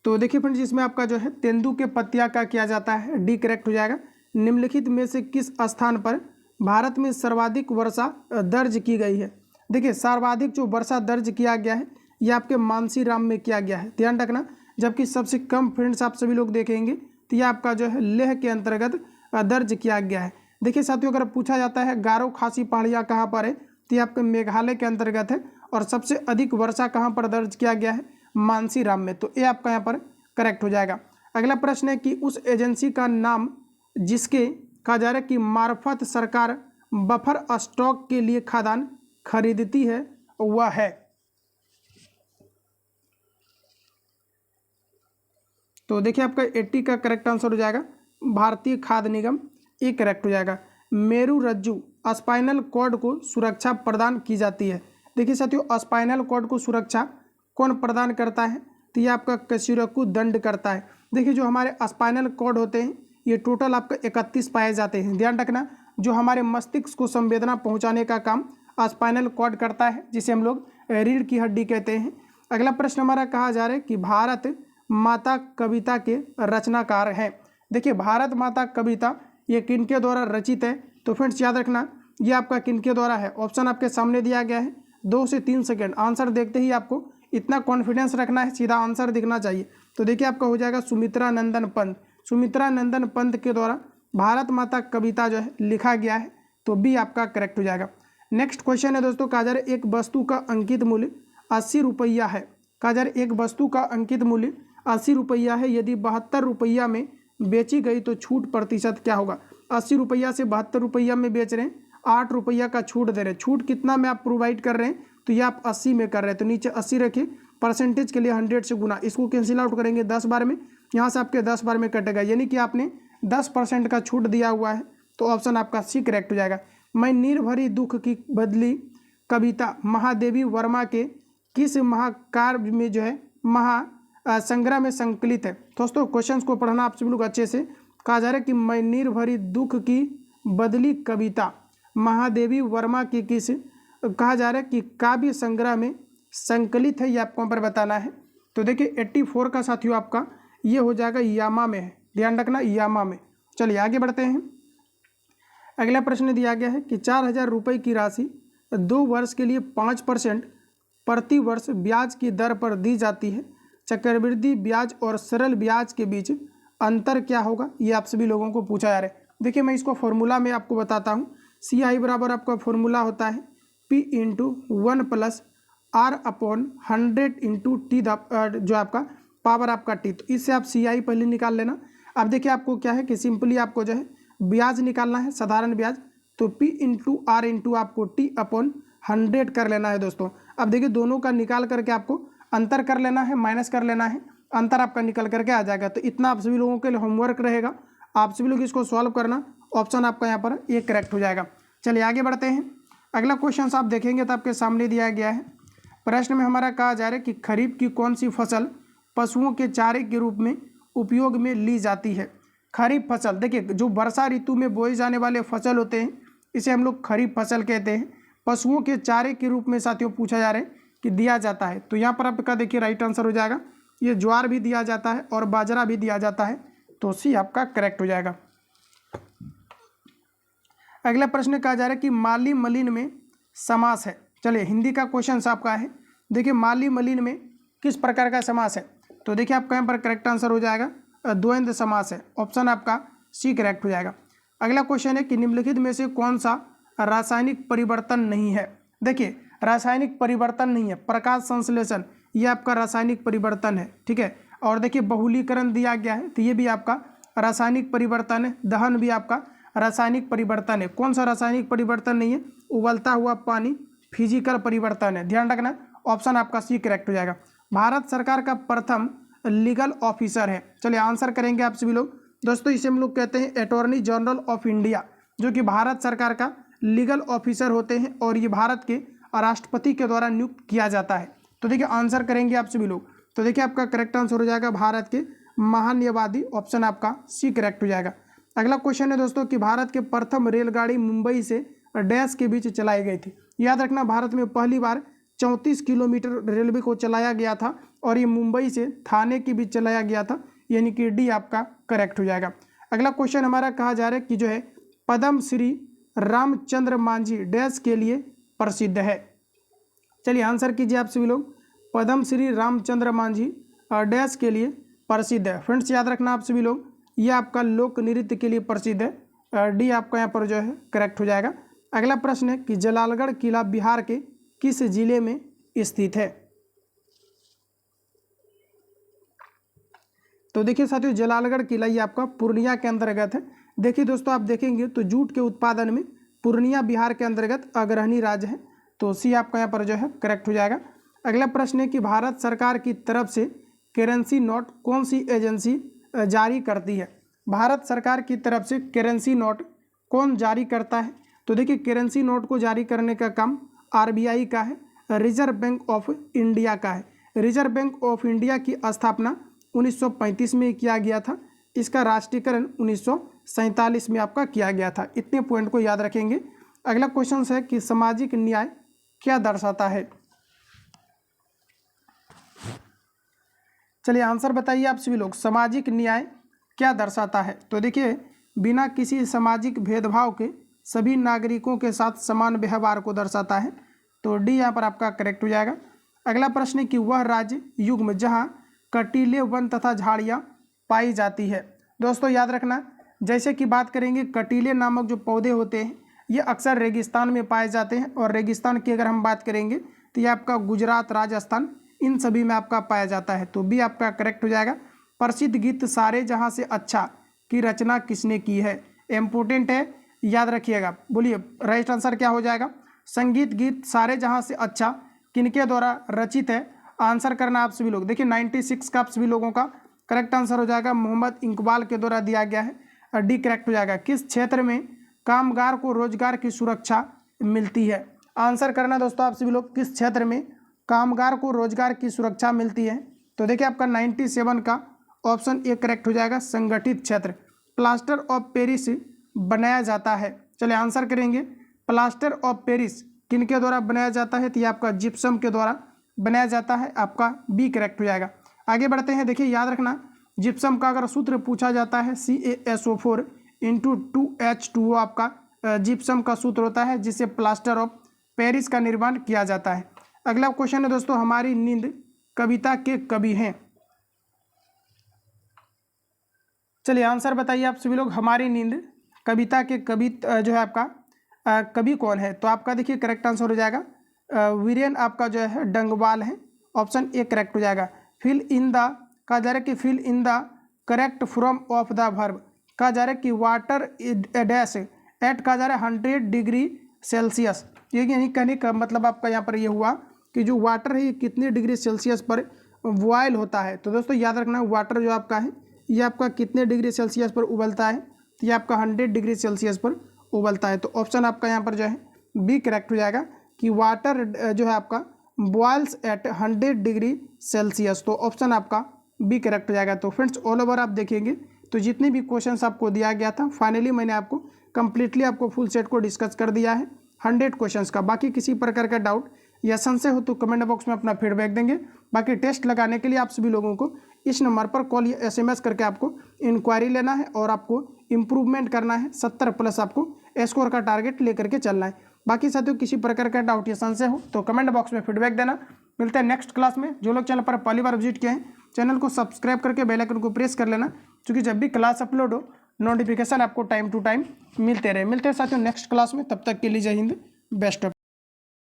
तो देखिए फ्रेंड्स इसमें आपका जो है तेंदू के पत्तियां का किया जाता है, डी करेक्ट हो जाएगा। निम्नलिखित में से किस स्थान पर भारत में सर्वाधिक वर्षा दर्ज की गई है? देखिए सर्वाधिक जो वर्षा दर्ज किया गया है ये आपके मानसीराम में किया गया है, ध्यान रखना। जबकि सबसे कम फ्रेंड्स आप सभी लोग देखेंगे तो ये आपका जो है लेह के अंतर्गत दर्ज किया गया है। देखिए साथियों अगर पूछा जाता है गारो खासी पहाड़ियाँ कहाँ पर है, तो ये आपके मेघालय के अंतर्गत है। और सबसे अधिक वर्षा कहाँ पर दर्ज किया गया है? मानसीराम में। तो ये आपका यहाँ पर करेक्ट हो जाएगा। अगला प्रश्न है कि उस एजेंसी का नाम जिसके कहा जा रहा है कि मार्फत सरकार बफर स्टॉक के लिए खाद्यान्न खरीदती है वह है? तो देखिए आपका 80 का करेक्ट आंसर हो जाएगा भारतीय खाद्य निगम, ये करेक्ट हो जाएगा। मेरू रज्जु स्पाइनल कॉर्ड को सुरक्षा प्रदान की जाती है। देखिए साथियों स्पाइनल कॉर्ड को सुरक्षा कौन प्रदान करता है? तो ये आपका कशेरुकी दंड करता है। देखिए जो हमारे स्पाइनल कॉर्ड होते हैं ये टोटल आपका 31 पाए जाते हैं, ध्यान रखना। जो हमारे मस्तिष्क को संवेदना पहुंचाने का काम स्पाइनल कॉर्ड करता है, जिसे हम लोग रीढ़ की हड्डी कहते हैं। अगला प्रश्न हमारा कहा जा रहा है कि भारत माता कविता के रचनाकार हैं। देखिए भारत माता कविता ये किनके द्वारा रचित है? तो फ्रेंड्स याद रखना ये आपका किनके द्वारा है? ऑप्शन आपके सामने दिया गया है, 2 से 3 सेकेंड आंसर देखते ही आपको इतना कॉन्फिडेंस रखना है, सीधा आंसर दिखना चाहिए। तो देखिए आपका हो जाएगा सुमित्रा नंदन पंत। सुमित्रा नंदन पंत के द्वारा भारत माता कविता जो है लिखा गया है, तो बी आपका करेक्ट हो जाएगा। नेक्स्ट क्वेश्चन है दोस्तों, कहा जा रहा है एक वस्तु का अंकित मूल्य 80 रुपया है। कहा जा रहा है एक वस्तु का अंकित मूल्य 80 रुपया है, यदि 72 रुपया में बेची गई तो छूट प्रतिशत क्या होगा? 80 रुपया से 72 रुपया में बेच रहे हैं, 8 रुपया का छूट दे रहे हैं। छूट कितना में आप प्रोवाइड कर रहे हैं? तो ये आप 80 में कर रहे हैं, तो नीचे 80 रखिए, परसेंटेज के लिए 100 से गुना, इसको कैंसिल आउट करेंगे 10 बार में, यहाँ से आपके 10 बार में कटेगा, यानी कि आपने 10% का छूट दिया हुआ है। तो ऑप्शन आपका सी करेक्ट हो जाएगा। मैं निर्भरी दुख की बदली कविता महादेवी वर्मा के किस महाकाव्य में जो है संग्रह में संकलित है? दोस्तों क्वेश्चंस को पढ़ना आप सभी लोग अच्छे से। कहा जा रहा है कि मैं निर्भरी दुख की बदली कविता महादेवी वर्मा की किस कहा जा रहा है कि काव्य संग्रह में संकलित है, ये आपको पर बताना है। तो देखिए 84 का साथियों आपका ये हो जाएगा यामा में है, ध्यान रखना यामा में। चलिए आगे बढ़ते हैं। अगला प्रश्न दिया गया है कि 4000 रुपये की राशि 2 वर्ष के लिए 5% प्रति वर्ष ब्याज की दर पर दी जाती है। चक्रवृद्धि ब्याज और सरल ब्याज के बीच अंतर क्या होगा? ये आप सभी लोगों को पूछा जा रहा है। देखिए मैं इसको फॉर्मूला में आपको बताता हूँ। CI बराबर आपका फॉर्मूला होता है P × 1 + R/100 × T जो आपका पावर आपका T। तो इससे आप CI पहले निकाल लेना। अब देखिए आपको क्या है कि सिंपली आपको जो है ब्याज निकालना है, साधारण ब्याज। तो P × R × आपको T/100 कर लेना है दोस्तों। अब देखिए दोनों का निकाल करके आपको अंतर कर लेना है, माइनस कर लेना है, अंतर आपका निकल करके आ जाएगा। तो इतना आप सभी लोगों के लिए होमवर्क रहेगा, आप सभी लोग इसको सॉल्व करना। ऑप्शन आपका यहाँ पर ये करेक्ट हो जाएगा। चलिए आगे बढ़ते हैं। अगला क्वेश्चन आप देखेंगे तो आपके सामने दिया गया है। प्रश्न में हमारा कहा जा रहा है कि खरीफ की कौन सी फसल पशुओं के चारे के रूप में उपयोग में ली जाती है। खरीफ फसल, देखिए जो वर्षा ऋतु में बोए जाने वाले फसल होते हैं इसे हम लोग खरीफ फसल कहते हैं। पशुओं के चारे के रूप में साथियों पूछा जा रहा है कि दिया जाता है। तो यहाँ पर आपका देखिए राइट आंसर हो जाएगा, ये ज्वार भी दिया जाता है और बाजरा भी दिया जाता है। तो सी आपका करेक्ट हो जाएगा। अगला प्रश्न कहा जा रहा है कि माली मलिन में समास है। चलिए हिंदी का क्वेश्चन आपका है। देखिए माली मलिन में किस प्रकार का समास है। तो देखिए आपका यहाँ पर करेक्ट आंसर हो जाएगा द्वंद्व समास है। ऑप्शन आपका सी करेक्ट हो जाएगा। अगला क्वेश्चन है कि निम्नलिखित में से कौन सा रासायनिक परिवर्तन नहीं है। देखिए रासायनिक परिवर्तन नहीं है, प्रकाश संश्लेषण ये आपका रासायनिक परिवर्तन है, ठीक है। और देखिए बहुलीकरण दिया गया है तो ये भी आपका रासायनिक परिवर्तन है। दहन भी आपका रासायनिक परिवर्तन है। कौन सा रासायनिक परिवर्तन नहीं है, उबलता हुआ पानी फिजिकल परिवर्तन है, ध्यान रखना। ऑप्शन आपका सी करेक्ट हो जाएगा। भारत सरकार का प्रथम लीगल ऑफिसर है। चलिए आंसर करेंगे आप सभी लोग। दोस्तों इसे हम लोग कहते हैं अटॉर्नी जनरल ऑफ इंडिया, जो कि भारत सरकार का लीगल ऑफिसर होते हैं और ये भारत के राष्ट्रपति के द्वारा नियुक्त किया जाता है। तो देखिए आंसर करेंगे आप सभी लोग। तो देखिए आपका करेक्ट आंसर हो जाएगा भारत के महान्यायवादी। ऑप्शन आपका सी करेक्ट हो जाएगा। अगला क्वेश्चन है दोस्तों कि भारत के प्रथम रेलगाड़ी मुंबई से डैश के बीच चलाई गई थी। याद रखना भारत में पहली बार 34 किलोमीटर रेलवे को चलाया गया था और ये मुंबई से थाने के बीच चलाया गया था, यानी कि डी आपका करेक्ट हो जाएगा। अगला क्वेश्चन हमारा कहा जा रहा है कि जो है पद्म श्री रामचंद्र मांझी डैश के लिए प्रसिद्ध है। चलिए आंसर कीजिए आप सभी लोग। पद्म श्री रामचंद्र मांझी डैश के लिए प्रसिद्ध है। फ्रेंड्स याद रखना आप सभी लोग, ये आपका लोक नृत्य के लिए प्रसिद्ध है। डी आपका यहाँ पर जो है करेक्ट हो जाएगा। अगला प्रश्न है कि जलालगढ़ किला बिहार के किस जिले में स्थित है। तो देखिए साथियों जलालगढ़ किला ये आपका पूर्णिया के अंतर्गत है। देखिए दोस्तों आप देखेंगे तो जूट के उत्पादन में पूर्णिया बिहार के अंतर्गत अग्रणी राज्य है। तो सी आपका यहाँ पर जो है करेक्ट हो जाएगा। अगला प्रश्न है कि भारत सरकार की तरफ से करेंसी नोट कौन सी एजेंसी जारी करती है। भारत सरकार की तरफ से करेंसी नोट कौन जारी करता है। तो देखिए करेंसी नोट को जारी करने का काम आरबीआई का है, रिजर्व बैंक ऑफ इंडिया का है। रिजर्व बैंक ऑफ इंडिया की स्थापना 1935 में किया गया था। इसका राष्ट्रीयकरण 1947 में आपका किया गया था। इतने पॉइंट को याद रखेंगे। अगला क्वेश्चन है कि सामाजिक न्याय क्या दर्शाता है। चलिए आंसर बताइए आप सभी लोग। सामाजिक न्याय क्या दर्शाता है। तो देखिए बिना किसी सामाजिक भेदभाव के सभी नागरिकों के साथ समान व्यवहार को दर्शाता है। तो डी यहाँ पर आपका करेक्ट हो जाएगा। अगला प्रश्न है कि वह राज्य युग्म जहाँ कटीले वन तथा झाड़ियाँ पाई जाती है। दोस्तों याद रखना, जैसे कि बात करेंगे कटीले नामक जो पौधे होते हैं ये अक्सर रेगिस्तान में पाए जाते हैं और रेगिस्तान की अगर हम बात करेंगे तो ये आपका गुजरात, राजस्थान इन सभी में आपका पाया जाता है। तो बी आपका करेक्ट हो जाएगा। प्रसिद्ध गीत सारे जहाँ से अच्छा की रचना किसने की है। इम्पोर्टेंट है, याद रखिएगा। बोलिए राइट आंसर क्या हो जाएगा। संगीत गीत सारे जहाँ से अच्छा किनके द्वारा रचित है। आंसर करना आप सभी लोग। देखिए 96 का आप सभी लोगों का करेक्ट आंसर हो जाएगा मोहम्मद इकबाल के द्वारा दिया गया है। डी करेक्ट हो जाएगा। किस क्षेत्र में कामगार को रोजगार की सुरक्षा मिलती है। आंसर करना दोस्तों आप सभी लोग, किस क्षेत्र में कामगार को रोजगार की सुरक्षा मिलती है। तो देखिए आपका 97 का ऑप्शन ए करेक्ट हो जाएगा। संगठित क्षेत्र। प्लास्टर ऑफ पेरिस बनाया जाता है। चलिए आंसर करेंगे। प्लास्टर ऑफ पेरिस किनके द्वारा बनाया जाता है। तो ये आपका जिप्सम के द्वारा बनाया जाता है। आपका बी करेक्ट हो जाएगा। आगे बढ़ते हैं। देखिए याद रखना, जिप्सम का अगर सूत्र पूछा जाता है CaSO4 × 2H2O आपका जिप्सम का सूत्र होता है, जिससे प्लास्टर ऑफ पेरिस का निर्माण किया जाता है। अगला क्वेश्चन है दोस्तों, हमारी नींद कविता के कवि हैं। चलिए आंसर बताइए आप सभी लोग। हमारी नींद कविता के कवि जो है आपका कवि कौन है। तो आपका देखिए करेक्ट आंसर हो जाएगा वीरेन आपका जो है डंगवाल है। ऑप्शन ए करेक्ट हो जाएगा। फिल इन द कहा जा रहा है कि fill in the correct form of the verb कहा जा रहा है कि वाटर डैश एट कहा जा रहा है 100 डिग्री सेल्सियस। ये यही कहने का मतलब आपका यहाँ पर ये हुआ कि जो वाटर है ये कितने डिग्री सेल्सियस पर बॉयल होता है। तो दोस्तों याद रखना, वाटर जो आपका है ये आपका कितने डिग्री सेल्सियस पर उबलता है, तो ये आपका 100 डिग्री सेल्सियस पर उबलता है। तो ऑप्शन आपका यहाँ पर जो है बी करेक्ट हो जाएगा कि वाटर जो है आपका बॉयल्स एट 100 डिग्री सेल्सियस। तो ऑप्शन आपका बी करेक्ट हो जाएगा। तो फ्रेंड्स ऑल ओवर आप देखेंगे तो जितने भी क्वेश्चंस आपको दिया गया था फाइनली मैंने आपको कंप्लीटली आपको फुल सेट को डिस्कस कर दिया है 100 क्वेश्चंस का। बाकी किसी प्रकार का डाउट या संशय हो तो कमेंट बॉक्स में अपना फीडबैक देंगे। बाकी टेस्ट लगाने के लिए आप सभी लोगों को इस नंबर पर कॉल या SMS करके आपको इंक्वायरी लेना है और आपको इम्प्रूवमेंट करना है। 70+ आपको स्कोर का टारगेट लेकर के चलना है। बाकी साथियों किसी प्रकार का डाउट या संशय हो तो कमेंट बॉक्स में फीडबैक देना। मिलते हैं नेक्स्ट क्लास में। जो लोग चैनल पर पहली बार विजिट किए हैं चैनल को सब्सक्राइब करके बेल आइकन को प्रेस कर लेना, क्योंकि जब भी क्लास अपलोड हो नोटिफिकेशन आपको टाइम टू टाइम मिलते रहे। मिलते हैं साथियों नेक्स्ट क्लास में, तब तक के लिए जय हिंद, बेस्ट ऑफ।